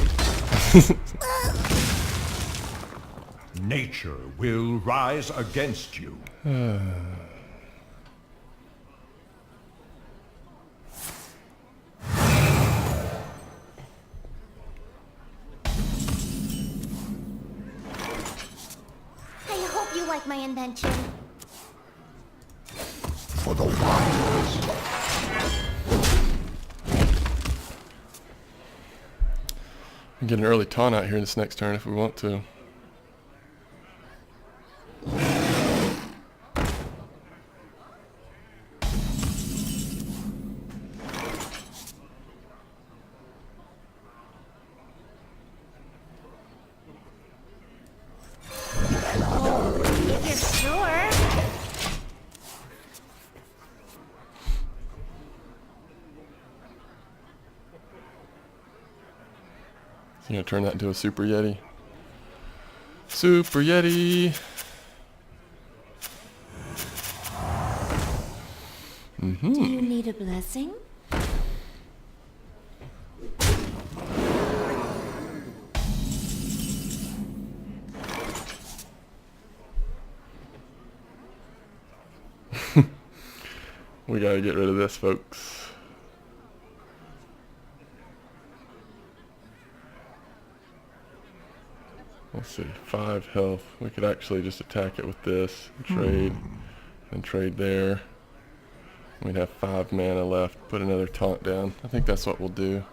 Nature will rise against you. I hope you like my invention. For the wilds. We can get an early taunt out here this next turn if we want to. If you're sure. You gonna turn that into a Super Yeti? Super Yeti! Do you need a blessing? We gotta get rid of this, folks. Let's see, 5 health. We could actually just attack it with this, and trade, and trade there. We'd have 5 mana left. Put another taunt down. I think that's what we'll do.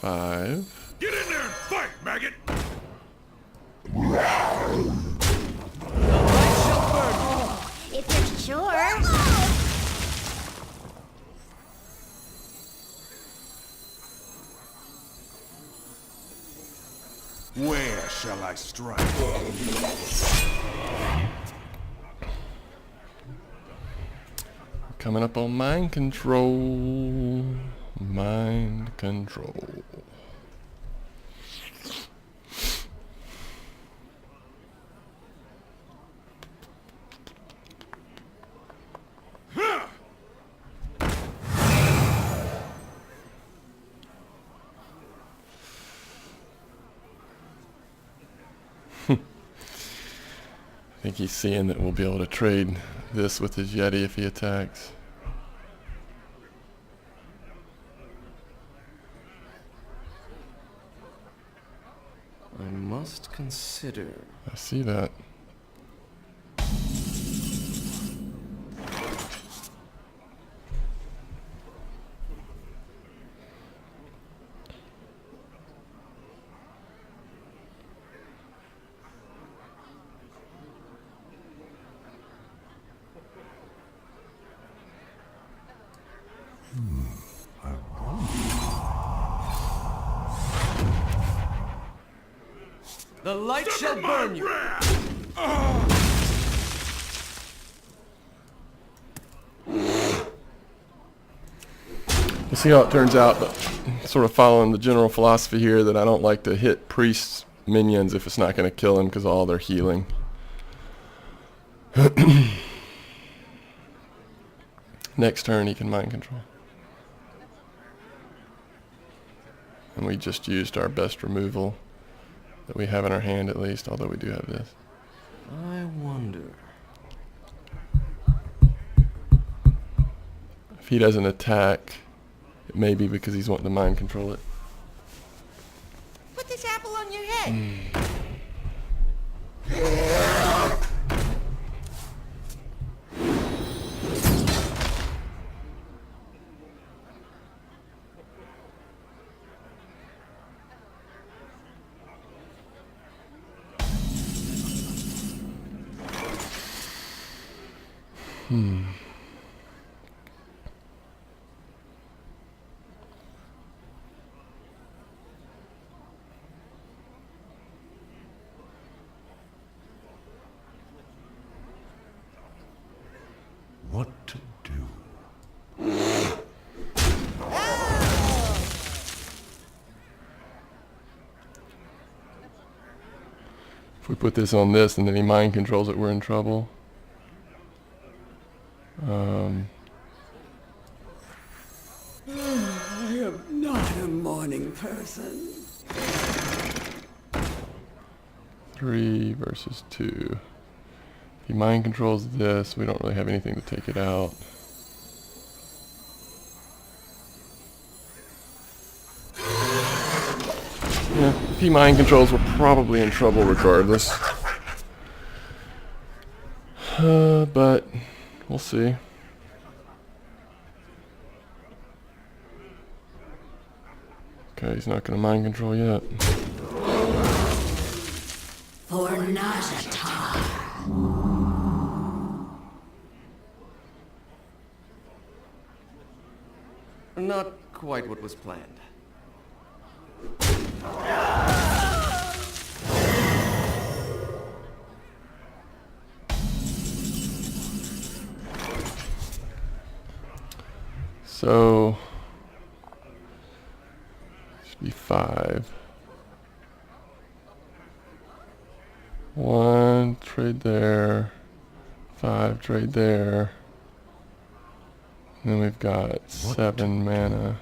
5. Get in there and fight, maggot! If you're sure. shall I strike? Coming up on mind control. Mind control. I think he's seeing that we'll be able to trade this with his Yeti if he attacks. I must consider. I see that. The light shall burn you. We'll see how it turns out, but sort of following the general philosophy here that I don't like to hit priests' minions if it's not going to kill them because all their healing. Next turn he can mind control. And we just used our best removal that we have in our hand at least, although we do have this. I wonder. If he doesn't attack, it may be because he's wanting to mind control it. Put this apple on your head. What to do? If we put this on this and then he mind controls it, we're in trouble. I am not a morning person. 3 versus 2. If he mind controls this, we don't really have anything to take it out. Yeah, if he mind controls, we're probably in trouble regardless. But we'll see. Okay, he's not going to mind control yet. For Najatar. Not quite what was planned. So, should be 5. 1, trade there. 5, trade there. And then we've got 7 mana.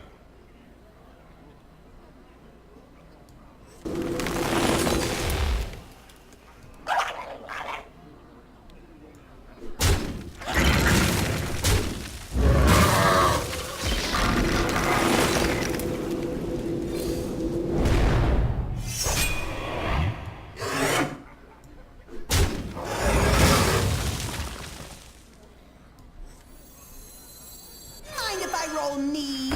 Mind if I roll knee?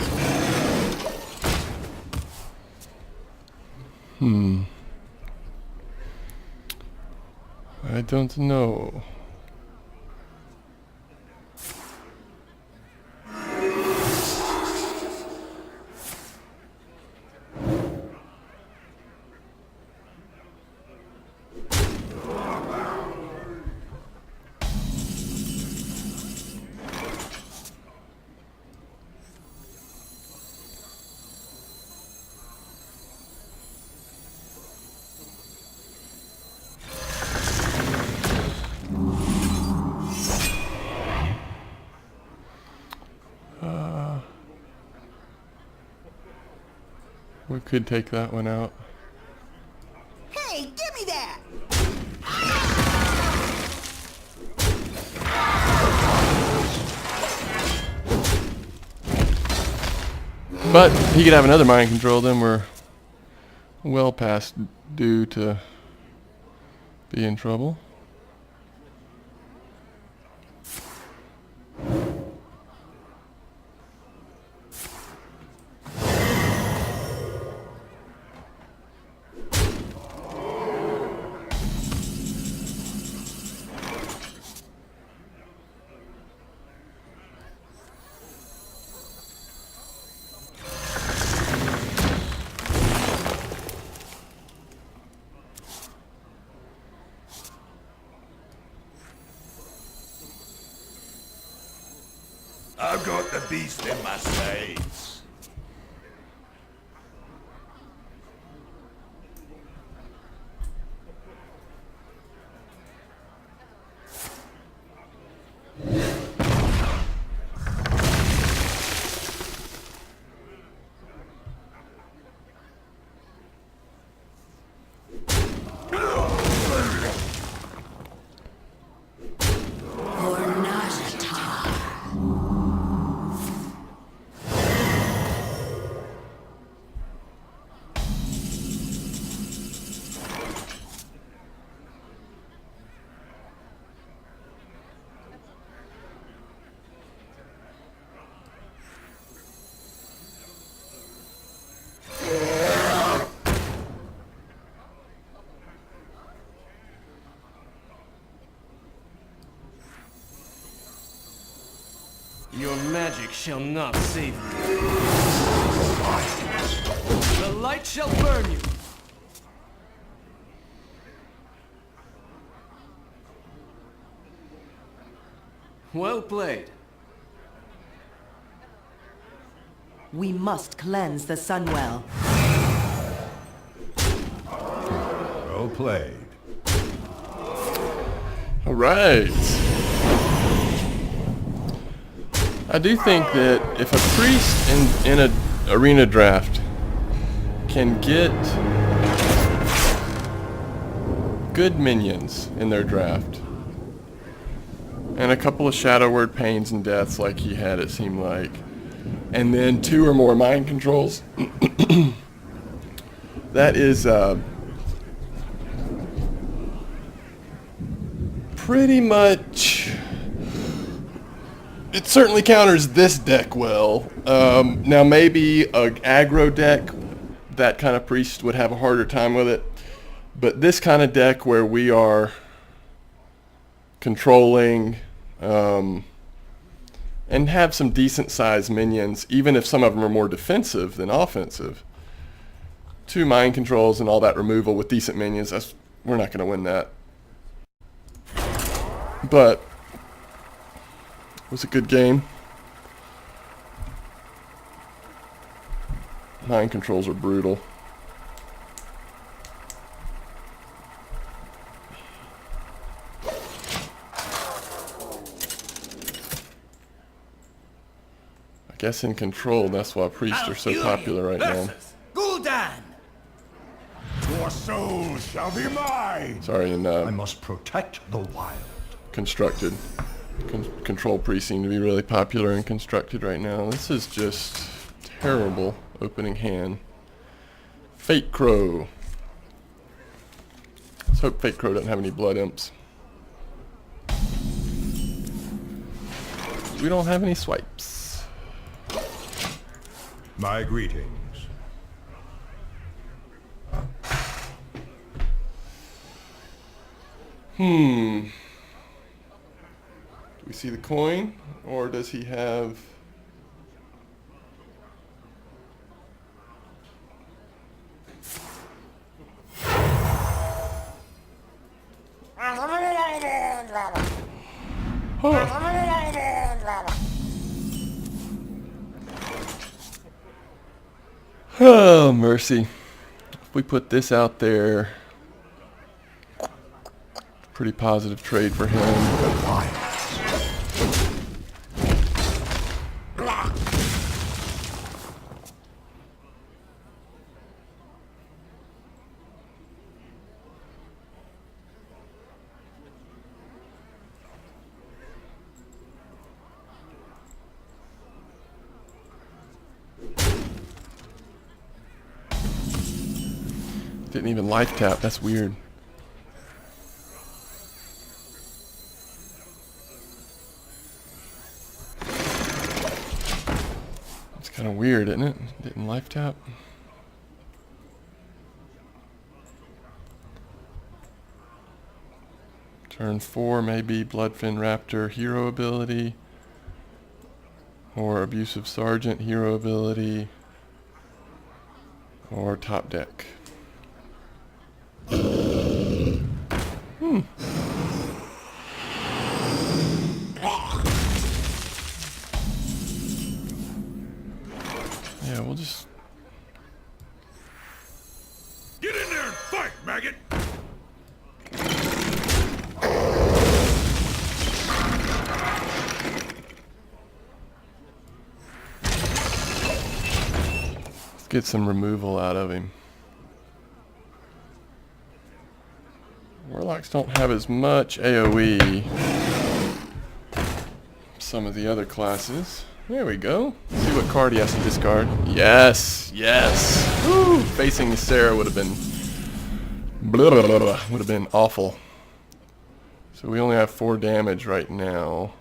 I don't know. We could take that one out. Hey, give me that! But he could have another mind control, then we're well past due to be in trouble. I've got the beast in my sights. Your magic shall not save you. The light shall burn you. Well played. We must cleanse the Sunwell. Well played. All right. I do think that if a priest in an arena draft can get good minions in their draft and a couple of Shadow Word Pains and Deaths like he had, it seemed like, and then 2 or more mind controls, that is pretty much... It certainly counters this deck well. Now maybe a aggro deck, that kind of priest would have a harder time with it. But this kind of deck where we are controlling and have some decent sized minions, even if some of them are more defensive than offensive. 2 mind controls and all that removal with decent minions, we're not going to win that. But it was a good game. Mind controls are brutal. I guess in control, that's why priests are so popular right now. Gul'dan! Your soul shall be mine! Sorry, and I must protect the wild. constructed. Control priests seem to be really popular and constructed right now. This is just terrible opening hand. Fate Crow. Let's hope Fate Crow doesn't have any blood imps. We don't have any swipes. My greetings. Do we see the coin, or does he have... Oh, mercy. If we put this out there, pretty positive trade for him. Didn't even life tap. That's weird. It's kind of weird, isn't it? Didn't life tap. Turn 4 maybe Bloodfin Raptor hero ability. Or Abusive Sergeant hero ability. Or top deck. Yeah, we'll just... Get in there and fight, maggot! Let's get some removal out of him. Warlocks don't have as much AoE as some of the other classes. There we go. Let's see what card he has to discard. Yes, yes. Woo. Facing Sarah would have been would have been awful. So we only have 4 damage right now.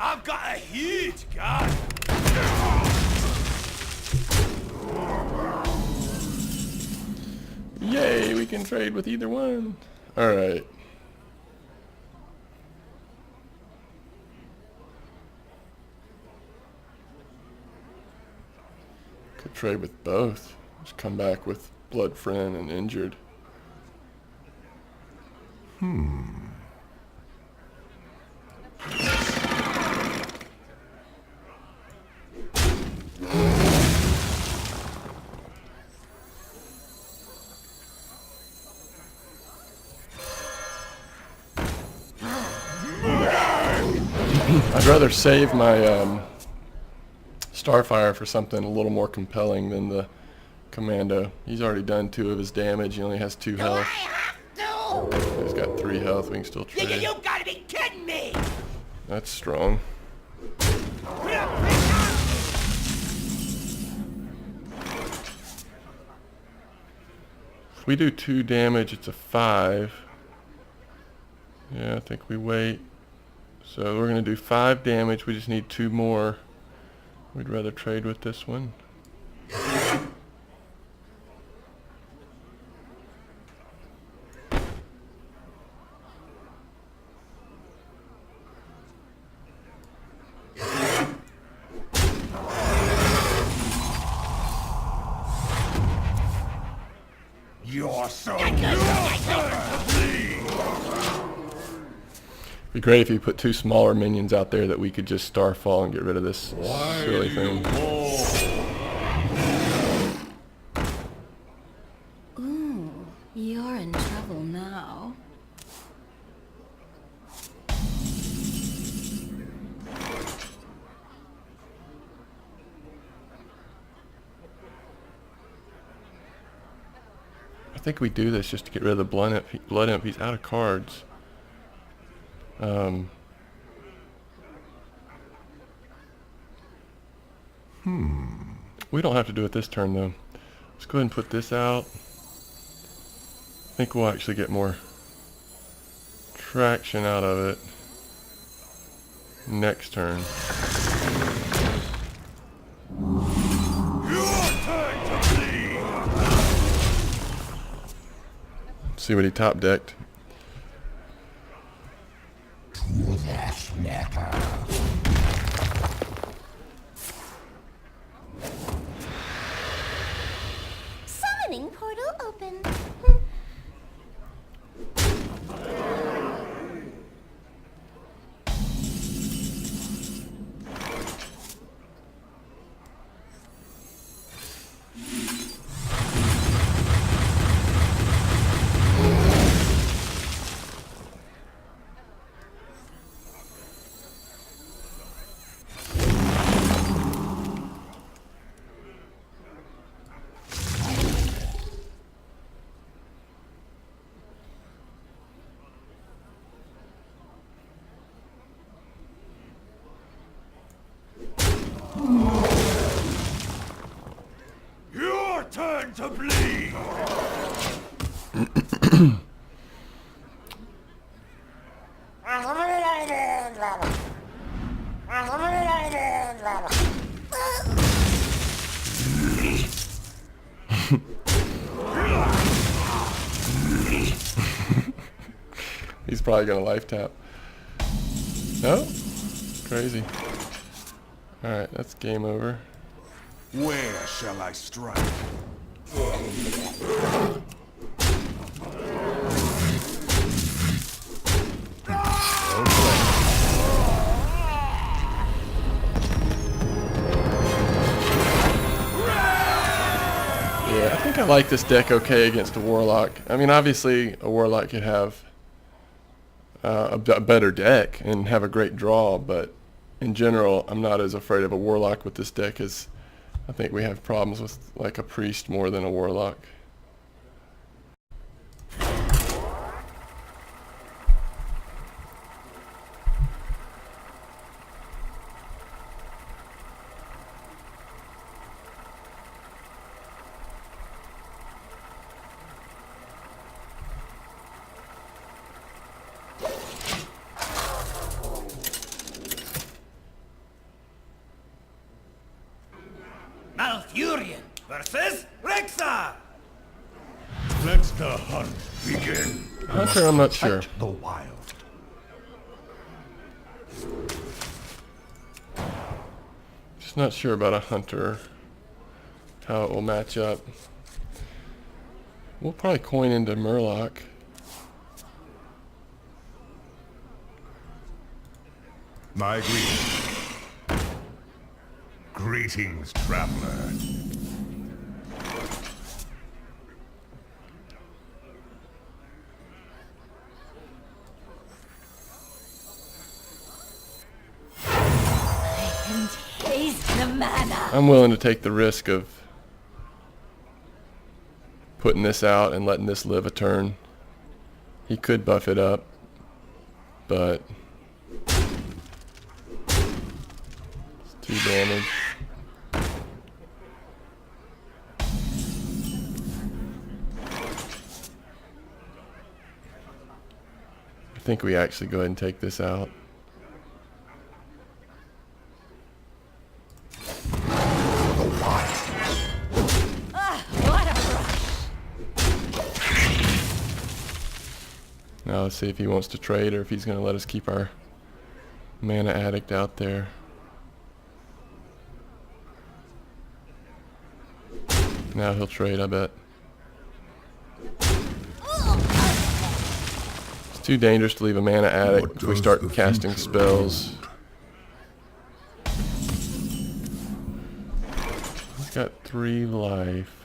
I've got a huge gun. Yay, we can trade with either one. Alright. Could trade with both. Just come back with Blood Friend and Injured. I'd rather save my Starfire for something a little more compelling than the Commando. He's already done 2 of his damage. He only has 2 health. He's got 3 health. We can still trade. You gotta be kidding me! That's strong. If we do 2 damage, it's a 5. Yeah, I think we wait. So we're going to do 5 damage. We just need 2 more. We'd rather trade with this one. You're so It'd be great if you put 2 smaller minions out there that we could just Starfall and get rid of this silly thing. Ooh, you're in trouble now. I think we do this just to get rid of the Blood Imp. He's out of cards. We don't have to do it this turn though. Let's go ahead and put this out. I think we'll actually get more traction out of it next turn. See what he top decked. Summoning portal open. to bleed. He's probably gonna life tap. No? Crazy. Alright, that's game over. Where shall I strike? Yeah, I think I like this deck okay against a Warlock. I mean, obviously, a Warlock could have a better deck and have a great draw, but in general, I'm not as afraid of a Warlock with this deck as I think we have problems with like a Priest more than a Warlock. Malfurion versus Rexar! Let the hunt begin. Hunter, I'm not sure. Protect the wild. Just not sure about a Hunter, how it will match up. We'll probably coin into Murloc. My greetings. Greetings, traveler. Taste the mana. I'm willing to take the risk of putting this out and letting this live a turn. He could buff it up, but it's 2 damage. I think we actually go ahead and take this out. Now let's see if he wants to trade or if he's going to let us keep our mana addict out there. Now he'll trade, I bet. It's too dangerous to leave a mana addict if we start casting spells. He's got 3 life.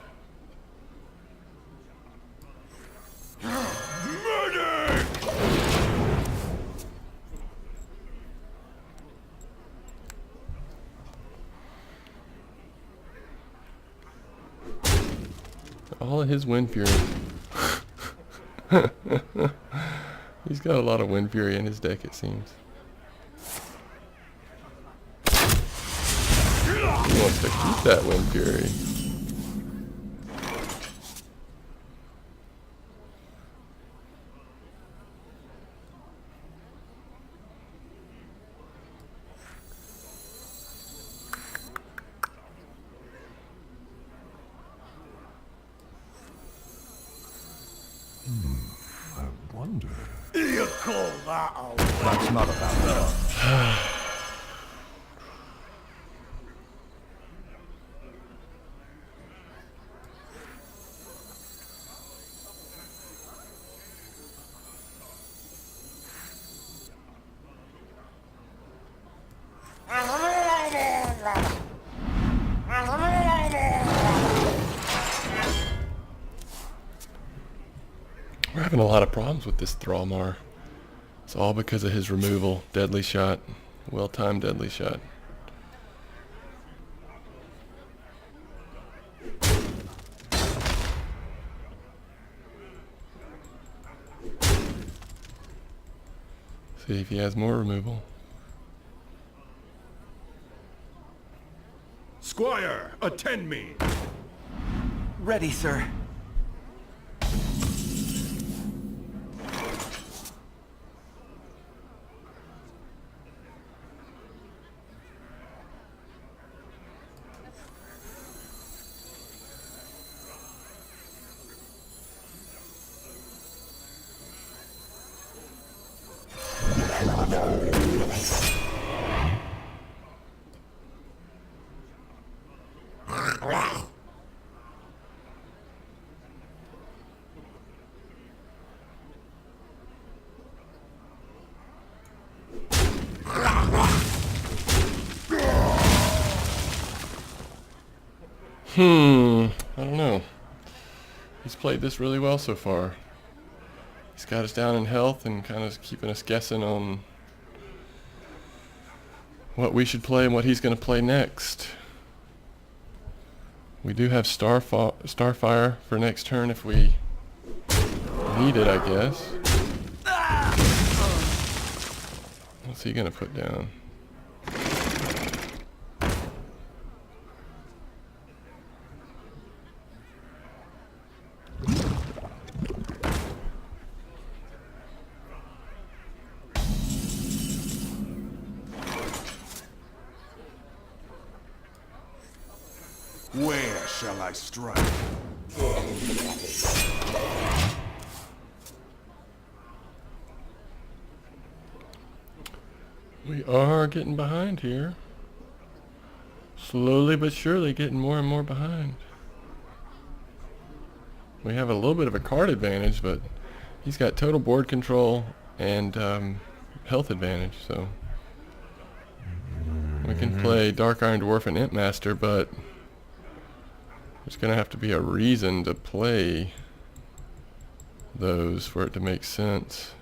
All of his Wind Fury. He's got a lot of Wind Fury in his deck, it seems. He wants to keep that Wind Fury. I wonder. You call that a That's not about love. We're having a lot of problems with this Thrallmar. It's all because of his removal. Deadly shot. Well-timed deadly shot. See if he has more removal. Squire, attend me. Ready, sir. I don't know. He's played this really well so far. He's got us down in health and kind of keeping us guessing on what we should play and what he's going to play next. We do have Starfire for next turn if we need it, I guess. What's he going to put down? Where shall I strike? We are getting behind here. Slowly but surely getting more and more behind. We have a little bit of a card advantage, but he's got total board control and health advantage, so we can play Dark Iron Dwarf and Imp Master, but there's going to have to be a reason to play those for it to make sense.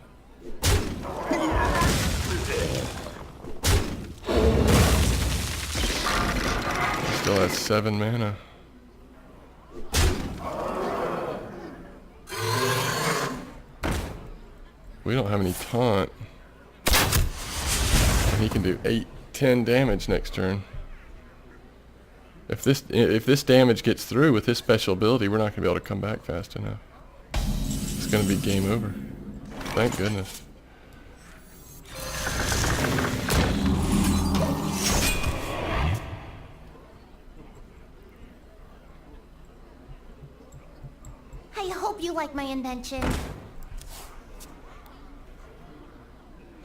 Still has 7 mana. We don't have any taunt. And he can do 8-10 damage next turn. If this damage gets through with his special ability, we're not going to be able to come back fast enough. It's going to be game over. Thank goodness. I hope you like my invention.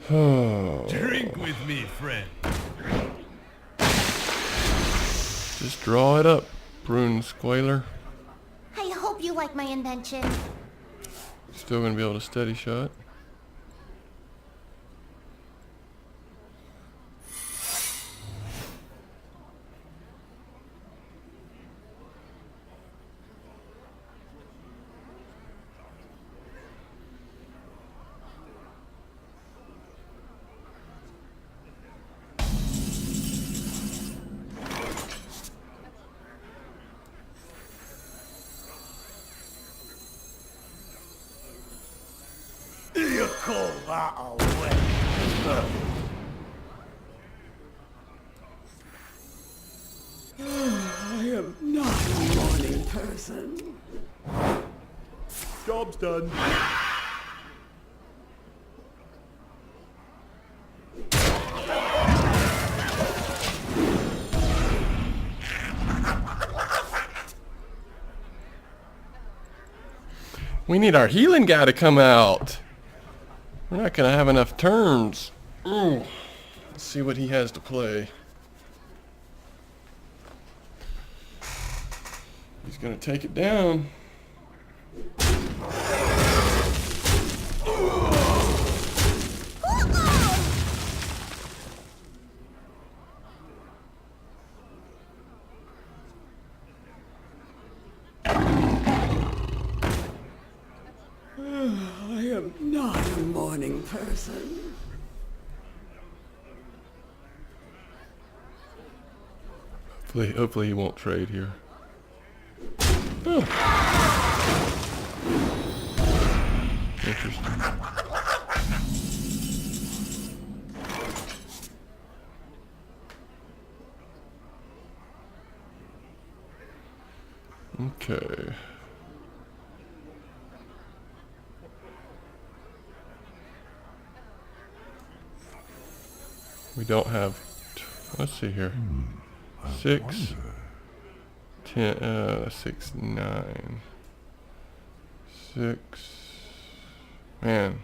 Drink with me, friend. Just draw it up, Brune Squaler. I hope you like my invention. Still going to be able to steady shot. You call that a win? I am not a morning person. Job's done. We need our healing guy to come out. We're not going to have enough turns. Ooh. Let's see what he has to play. He's going to take it down. I am not a morning person. Hopefully he won't trade here. Oh. Interesting. Okay. We don't have, let's see here. 6, 10, 6, 9. 6, man.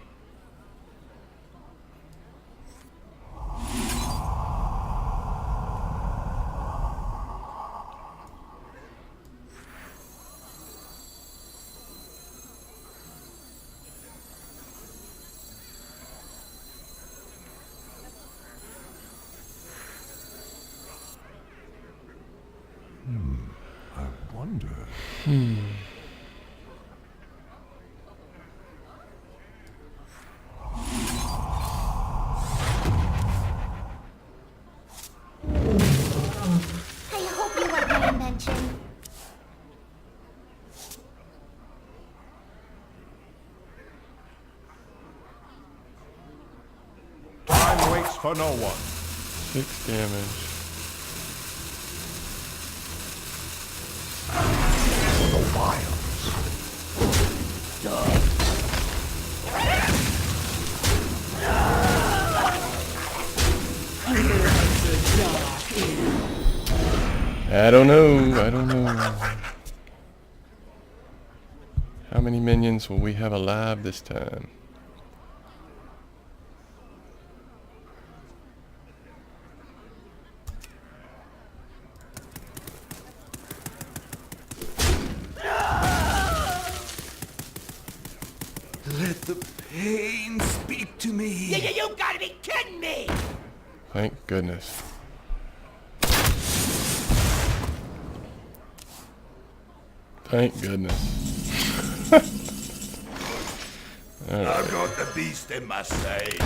I wonder. I hope you like my invention. Time waits for no one. 6 damage. The wilds. I don't know. I don't know. How many minions will we have alive this time? Let the pain speak to me. You gotta be kidding me! Thank goodness. Thank goodness. All right. I've got the beast in my side.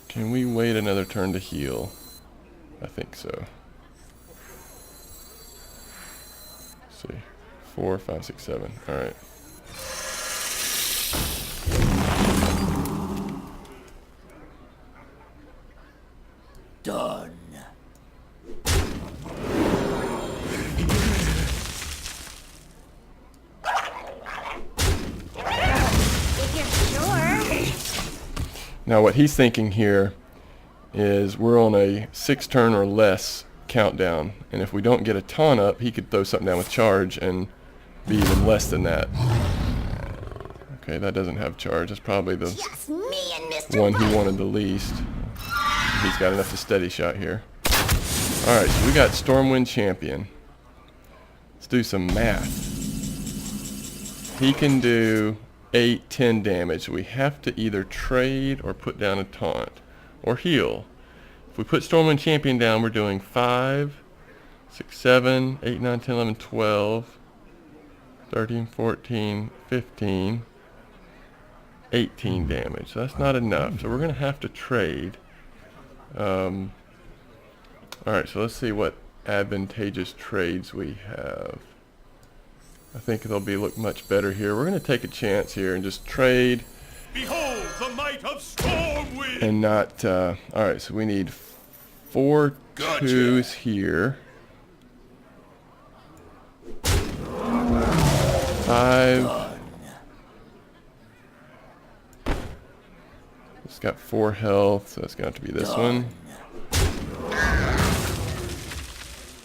Can we wait another turn to heal? I think so. Let's see. 4, 5, 6, 7. All right. Done. If you're sure. Now what he's thinking here is we're on a 6 turn or less countdown, and if we don't get a taunt up, he could throw something down with charge and be even less than that. Okay, that doesn't have charge. That's probably the Yes, me and Mr. one he White. wanted the least. He's got enough to steady shot here. Alright, so we got Stormwind Champion. Let's do some math. He can do 8, 10 damage. We have to either trade or put down a taunt. Or heal. If we put Stormwind Champion down, we're doing 5, 6, 7, 8, 9, 10, 11, 12, 13, 14, 15, 18 damage. So that's not enough. So we're going to have to trade. Alright, so let's see what advantageous trades we have. I think they'll look much better here. We're going to take a chance here and just trade. Behold the might of Stormwind! And not, alright, so we need 4 twos here. 5. It's got 4 health, so it's going to have to be this one.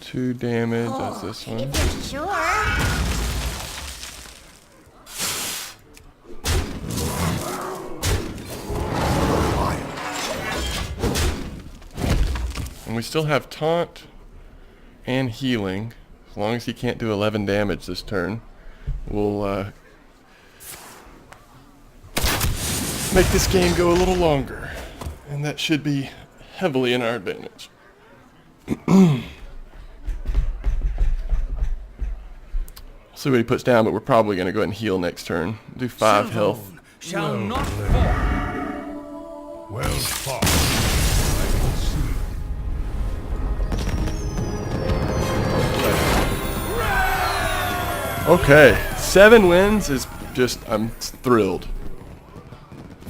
2 damage, that's this one. If you're sure. And we still have taunt and healing. As long as he can't do 11 damage this turn, we'll make this game go a little longer. And that should be heavily in our advantage. See what he puts down, but we're probably going to go ahead and heal next turn. Do 5 health. Shall not fall. Well fought. I can see. Okay, 7 wins is just, I'm thrilled.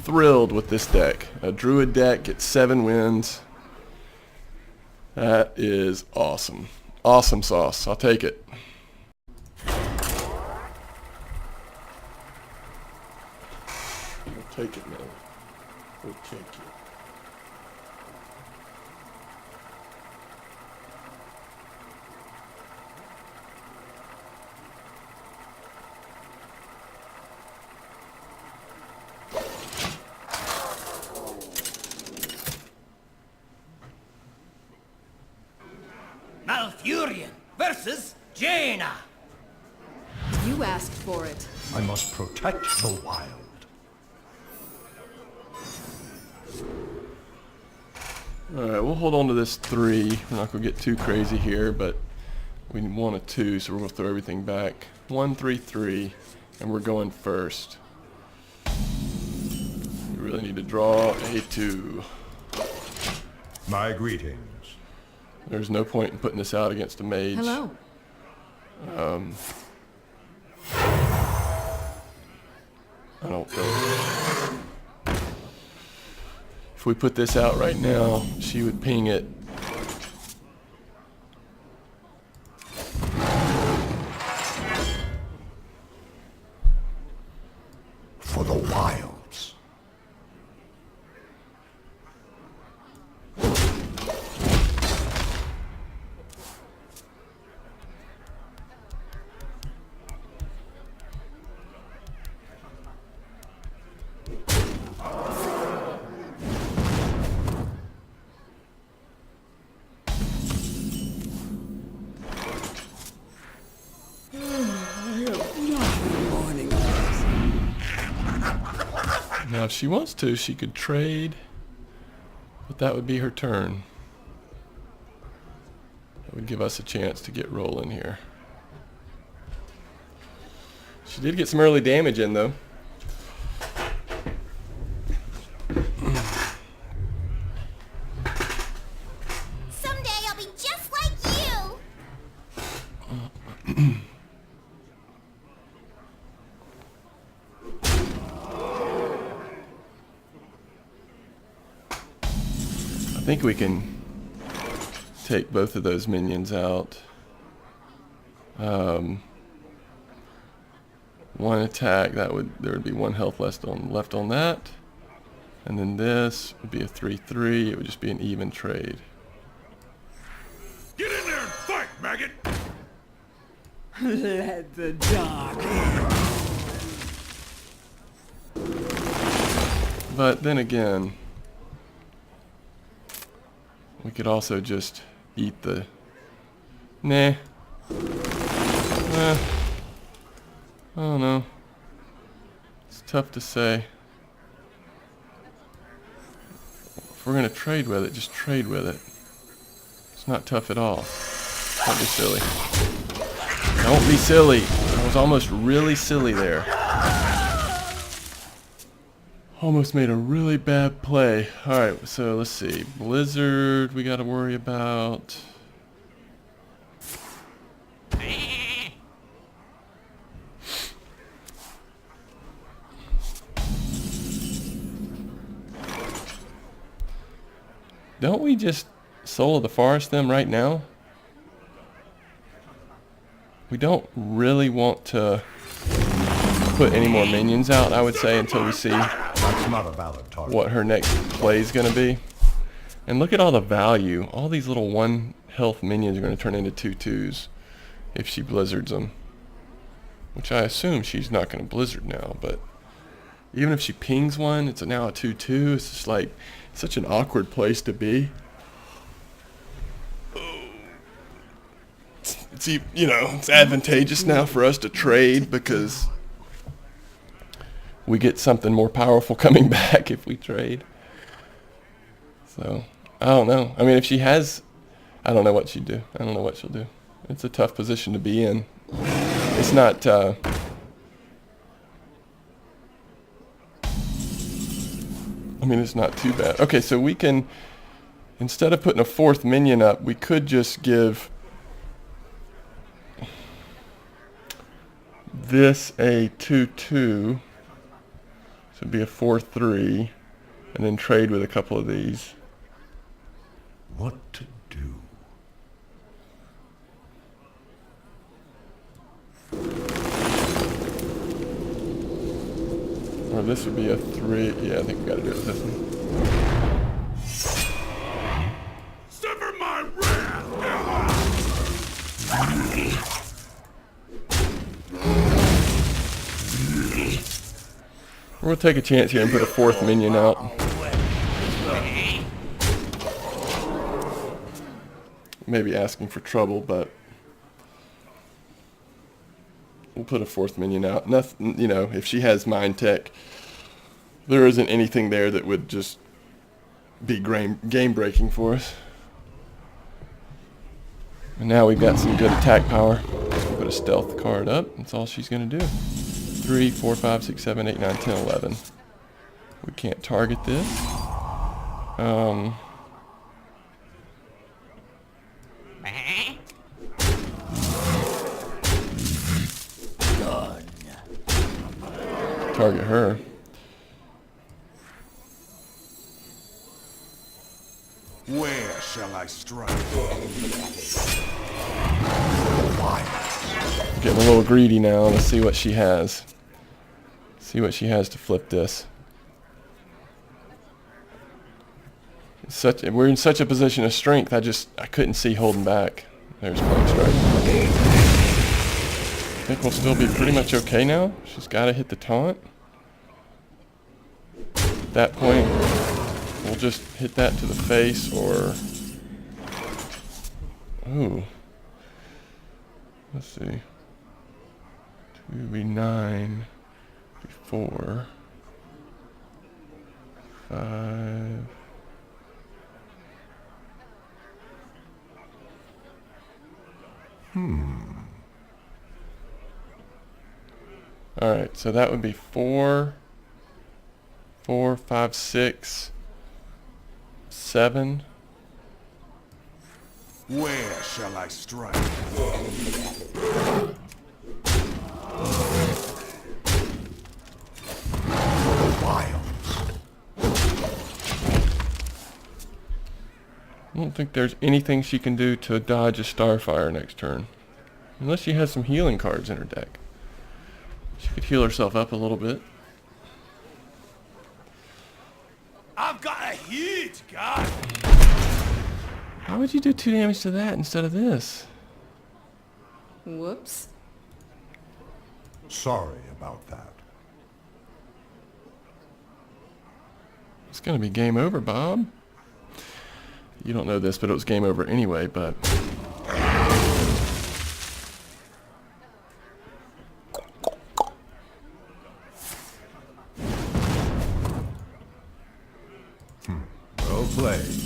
Thrilled with this deck. A Druid deck gets 7 wins. That is awesome. Awesome sauce. I'll take it. I'll take it, man. We'll take it. Malfurion versus Jaina. You asked for it. I must protect the wild. Alright, we'll hold on to this 3. We're not going to get too crazy here, but we want a 2, so we're going to throw everything back. 1, 3, 3, and we're going first. We really need to draw a 2. My greetings. There's no point in putting this out against a mage. Hello. I don't think. If we put this out right now, she would ping it. For the wilds. Now, if she wants to, she could trade, but that would be her turn. That would give us a chance to get rolling here. She did get some early damage in, though. Someday I'll be just like you. I think we can take both of those minions out. One attack, there would be 1 health left on that. And then this would be a 3/3. It would just be an even trade. Get in there and fight, maggot! Let the dark in. But then again, we could also just eat the... Nah. I don't know. It's tough to say. If we're going to trade with it, just trade with it. It's not tough at all. Don't be silly. Don't be silly. I was almost really silly there. Almost made a really bad play. Alright, so let's see. Blizzard we got to worry about. Don't we just Soul of the Forest them right now? We don't really want to put any more minions out, I would say, until we see That's not a valid target. what her next play is going to be. And look at all the value. All these little 1 health minions are going to turn into 2/2s if she blizzards them. Which I assume she's not going to blizzard now, but even if she pings one, it's now a 2/2. It's just like such an awkward place to be. It's you know, it's advantageous now for us to trade because we get something more powerful coming back if we trade. So, I don't know. I mean, if she has, I don't know what she'd do. I don't know what she'll do. It's a tough position to be in. It's not, I mean, it's not too bad. Okay, so we can, instead of putting a 4th minion up, we could just give this a 2/2. So it'd be a 4/3, and then trade with a couple of these. What to do? Or this would be a 3. Yeah, I think we gotta do it with this one. Sever my wrath! We'll take a chance here and put a 4th minion out. Maybe asking for trouble, but we'll put a 4th minion out. Nothing, you know, if she has mind tech, there isn't anything there that would just be game breaking for us. And now we've got some good attack power. Put a stealth card up. That's all she's gonna do. 3, 4, 5, 6, 7, 8, 9, 10, 11. We can't target this. Target her. Where shall I strike? Getting a little greedy now. Let's see what she has. See what she has to flip this. We're in such a position of strength. I couldn't see holding back. There's Plague Strike. I think we'll still be pretty much okay now. She's got to hit the taunt. At that point, we'll just hit that to the face, or ooh. Let's see. 2v9, 4, 5. Alright, so that would be 4, 4, 5, 6, 7. Where shall I strike? I don't think there's anything she can do to dodge a Starfire next turn. Unless she has some healing cards in her deck. She could heal herself up a little bit. I've got a huge gun! How would you do 2 damage to that instead of this? Whoops. Sorry about that. It's gonna be game over, Bob. You don't know this, but it was game over anyway, but... Well played.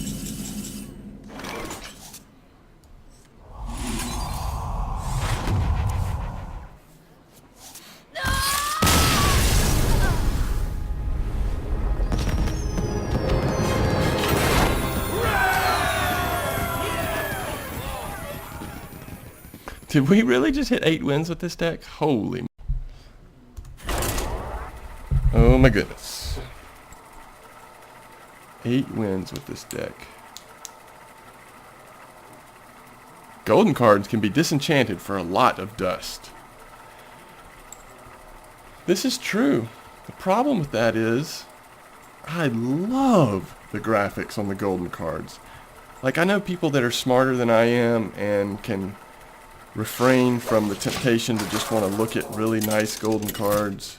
Did we really just hit 8 wins with this deck? Holy... Oh my goodness. 8 wins with this deck. Golden cards can be disenchanted for a lot of dust. This is true. The problem with that is, I love the graphics on the golden cards. Like, I know people that are smarter than I am and can refrain from the temptation to just want to look at really nice golden cards,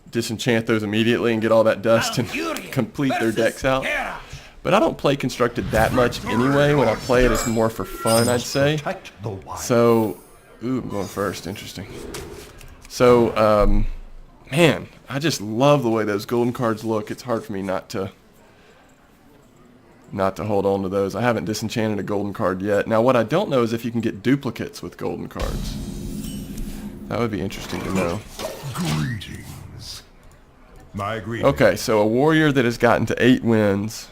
disenchant those immediately and get all that dust and complete their decks out. But I don't play Constructed that much anyway. When I play it, it's more for fun, I'd say. So, ooh, I'm going first. Interesting. So, man, I just love the way those golden cards look. It's hard for me not to hold on to those. I haven't disenchanted a golden card yet. Now, what I don't know is if you can get duplicates with golden cards. That would be interesting to know. Greetings. My greetings. Okay, so a warrior that has gotten to 8 wins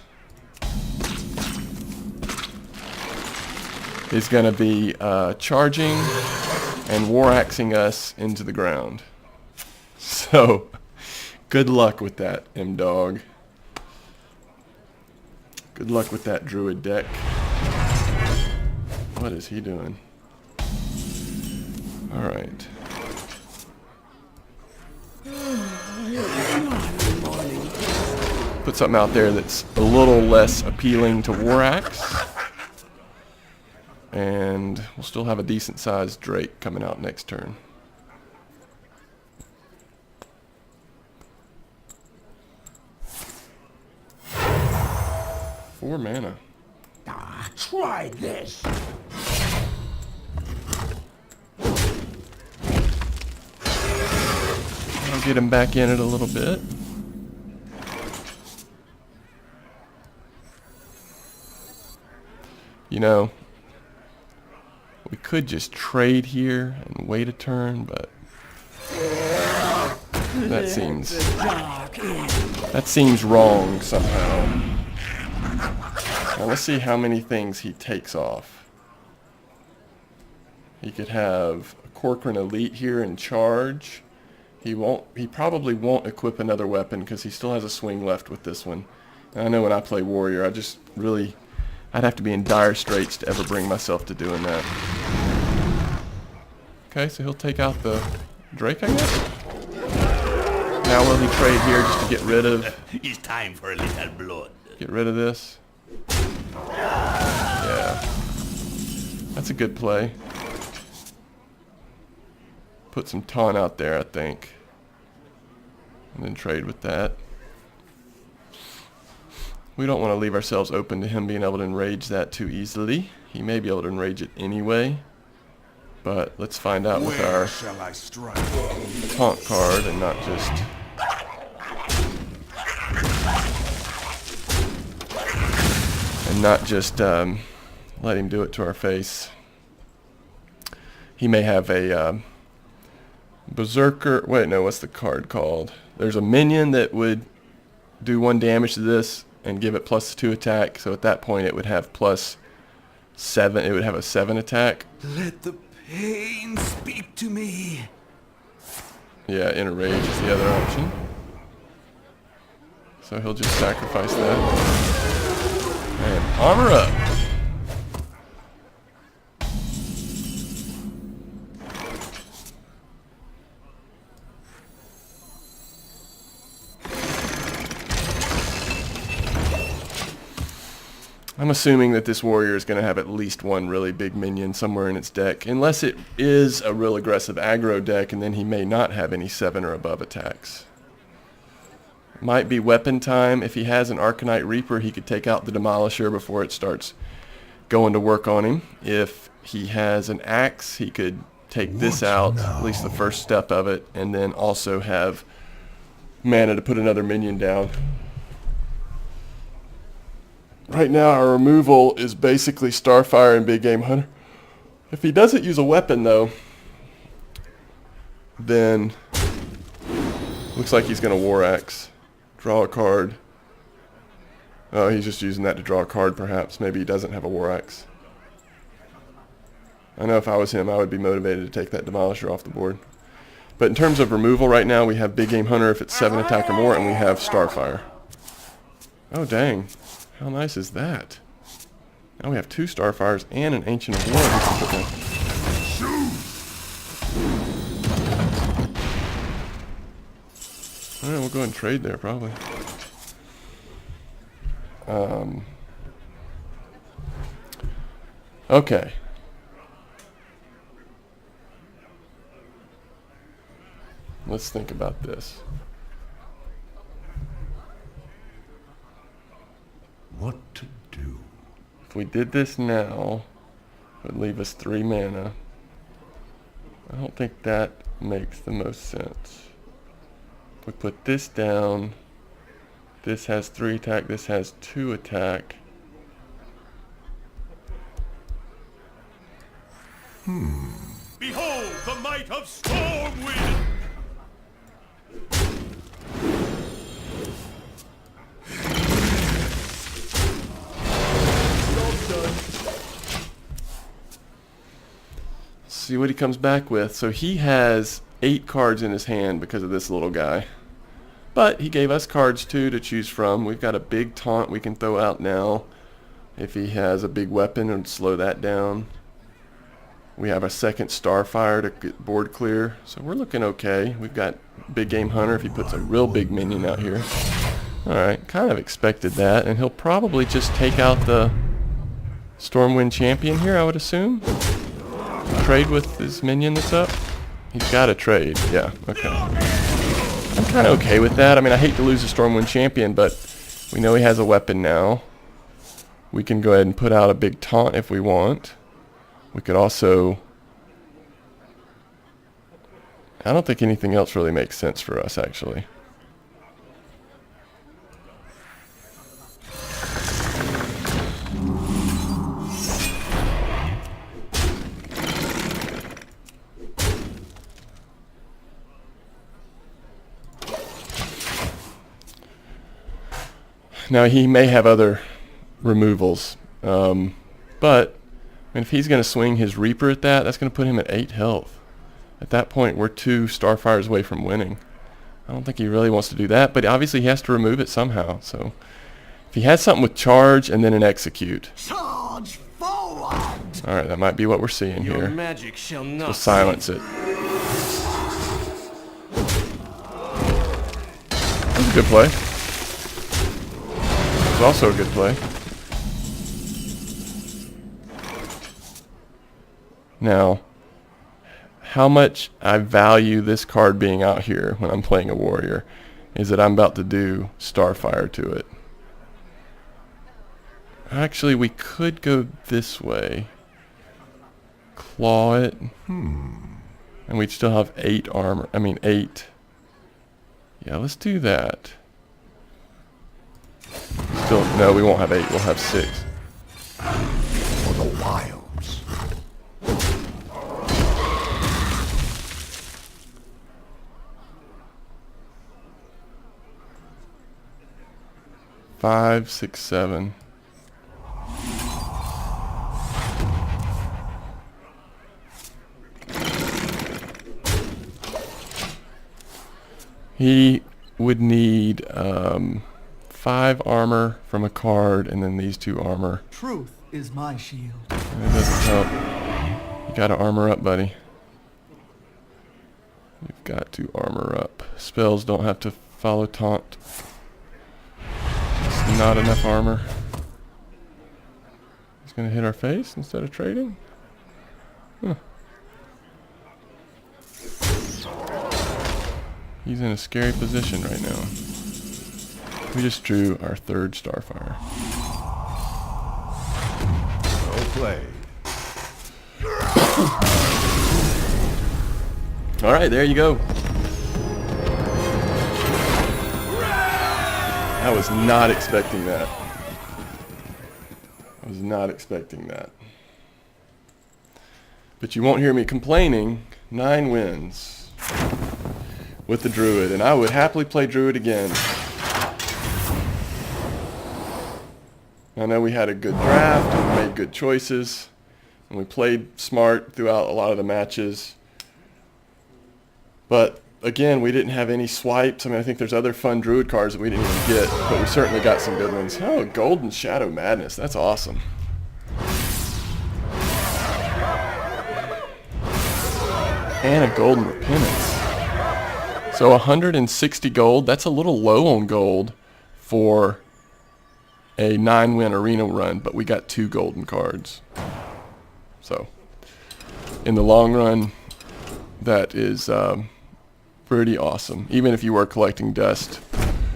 is going to be charging and war-axing us into the ground. So, good luck with that, M-Dog. Good luck with that Druid deck. What is he doing? Alright. Put something out there that's a little less appealing to War Axe. And we'll still have a decent sized Drake coming out next turn. Four mana. Try this. I'll get him back in it a little bit. You know, we could just trade here and wait a turn, but that seems wrong somehow. Now let's see how many things he takes off. He could have a Corcoran Elite here in charge. He probably won't equip another weapon because he still has a swing left with this one. And I know when I play Warrior, I'd have to be in dire straits to ever bring myself to doing that. Okay, so he'll take out the Drake, I guess? Now will he trade here just to get rid of... It's time for a little blood. Get rid of this? Yeah. That's a good play. Put some taunt out there, I think. And then trade with that. We don't want to leave ourselves open to him being able to enrage that too easily. He may be able to enrage it anyway. But let's find out with our taunt card and not just... let him do it to our face. He may have a Berserker... Wait, no, what's the card called? There's a minion that would do 1 damage to this and give it +2 attack. So at that point it would have +7. It would have a 7 attack. Let the pain speak to me. Yeah, Enrage is the other option. So he'll just sacrifice that. And armor up! I'm assuming that this warrior is going to have at least one really big minion somewhere in its deck, unless it is a real aggressive aggro deck, and then he may not have any 7 or above attacks. Might be weapon time. If he has an Arcanite Reaper, he could take out the Demolisher before it starts going to work on him. If he has an axe, he could take this out, at least the first step of it, and then also have mana to put another minion down. Right now our removal is basically Starfire and Big Game Hunter. If he doesn't use a weapon though, then looks like he's going to War Axe. Draw a card. Oh, he's just using that to draw a card perhaps. Maybe he doesn't have a War Axe. I know if I was him I would be motivated to take that Demolisher off the board. But in terms of removal right now we have Big Game Hunter if it's 7 attack or more, and we have Starfire. Oh dang. How nice is that? Now we have 2 Starfires and an Ancient of War. Alright, we'll go ahead and trade there probably. Okay. Let's think about this. What to do? If we did this now, it would leave us 3 mana. I don't think that makes the most sense. If we put this down, this has 3 attack, this has 2 attack. Behold the might of Stormwind! See what he comes back with. So he has 8 cards in his hand because of this little guy. But he gave us cards too to choose from. We've got a big taunt we can throw out now. If he has a big weapon and slow that down. We have a second Starfire to get board clear. So we're looking okay. We've got Big Game Hunter if he puts a real big minion out here. Alright, kind of expected that. And he'll probably just take out the Stormwind Champion here, I would assume. Trade with his minion that's up. He's got to trade. Yeah, okay. I'm kind of okay with that. I mean, I hate to lose a Stormwind Champion, but we know he has a weapon now. We can go ahead and put out a big taunt if we want. We could also... I don't think anything else really makes sense for us, actually. Now, he may have other removals, but I mean, if he's going to swing his Reaper at that, that's going to put him at 8 health. At that point, we're 2 Starfires away from winning. I don't think he really wants to do that, but obviously he has to remove it somehow. So, if he has something with charge and then an execute. Charge forward! Alright, that might be what we're seeing Your here. magic shall not We'll silence it. That's a good play. It's also a good play. Now, how much I value this card being out here when I'm playing a warrior is that I'm about to do Starfire to it. Actually, we could go this way. Claw it. And we'd still have 8 armor. I mean 8. Yeah, let's do that. Still, no, we won't have 8. We'll have 6. For the wilds. Five, 6, 7. He would need 5 armor from a card, and then these 2 armor. Truth is my shield. That doesn't help. You gotta armor up, buddy. You've got to armor up. Spells don't have to follow taunt. Just not enough armor. He's gonna hit our face instead of trading? Huh. He's in a scary position right now. We just drew our 3rd Starfire. Well played. Alright, there you go. I was not expecting that. I was not expecting that. But you won't hear me complaining. 9 wins with the Druid, and I would happily play Druid again. I know we had a good draft, and we made good choices, and we played smart throughout a lot of the matches. But again, we didn't have any swipes. I mean, I think there's other fun Druid cards that we didn't even get, but we certainly got some good ones. Oh, Golden Shadow Madness. That's awesome. And a Golden Repentance. So 160 gold. That's a little low on gold for a 9-win arena run, but we got 2 golden cards. So, in the long run, that is pretty awesome. Even if you were collecting dust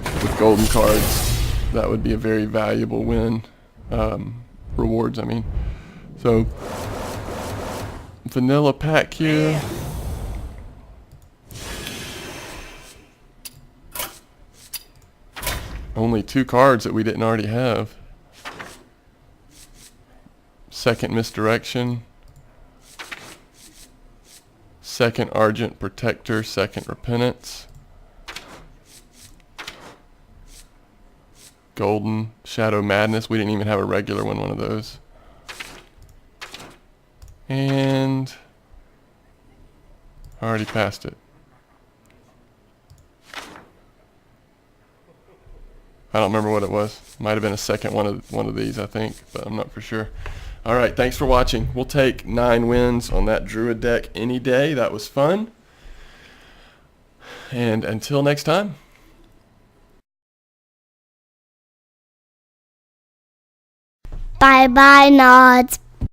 with golden cards, that would be a very valuable win. Rewards, I mean. So, vanilla pack here. Only 2 cards that we didn't already have. Second Misdirection. Second Argent Protector. Second Repentance. Golden Shadow Madness. We didn't even have a regular one of those. And I already passed it. I don't remember what it was. Might have been a second one of these, I think, but I'm not for sure. All right, thanks for watching. We'll take 9 wins on that Druid deck any day. That was fun. And until next time. Bye bye, Nods.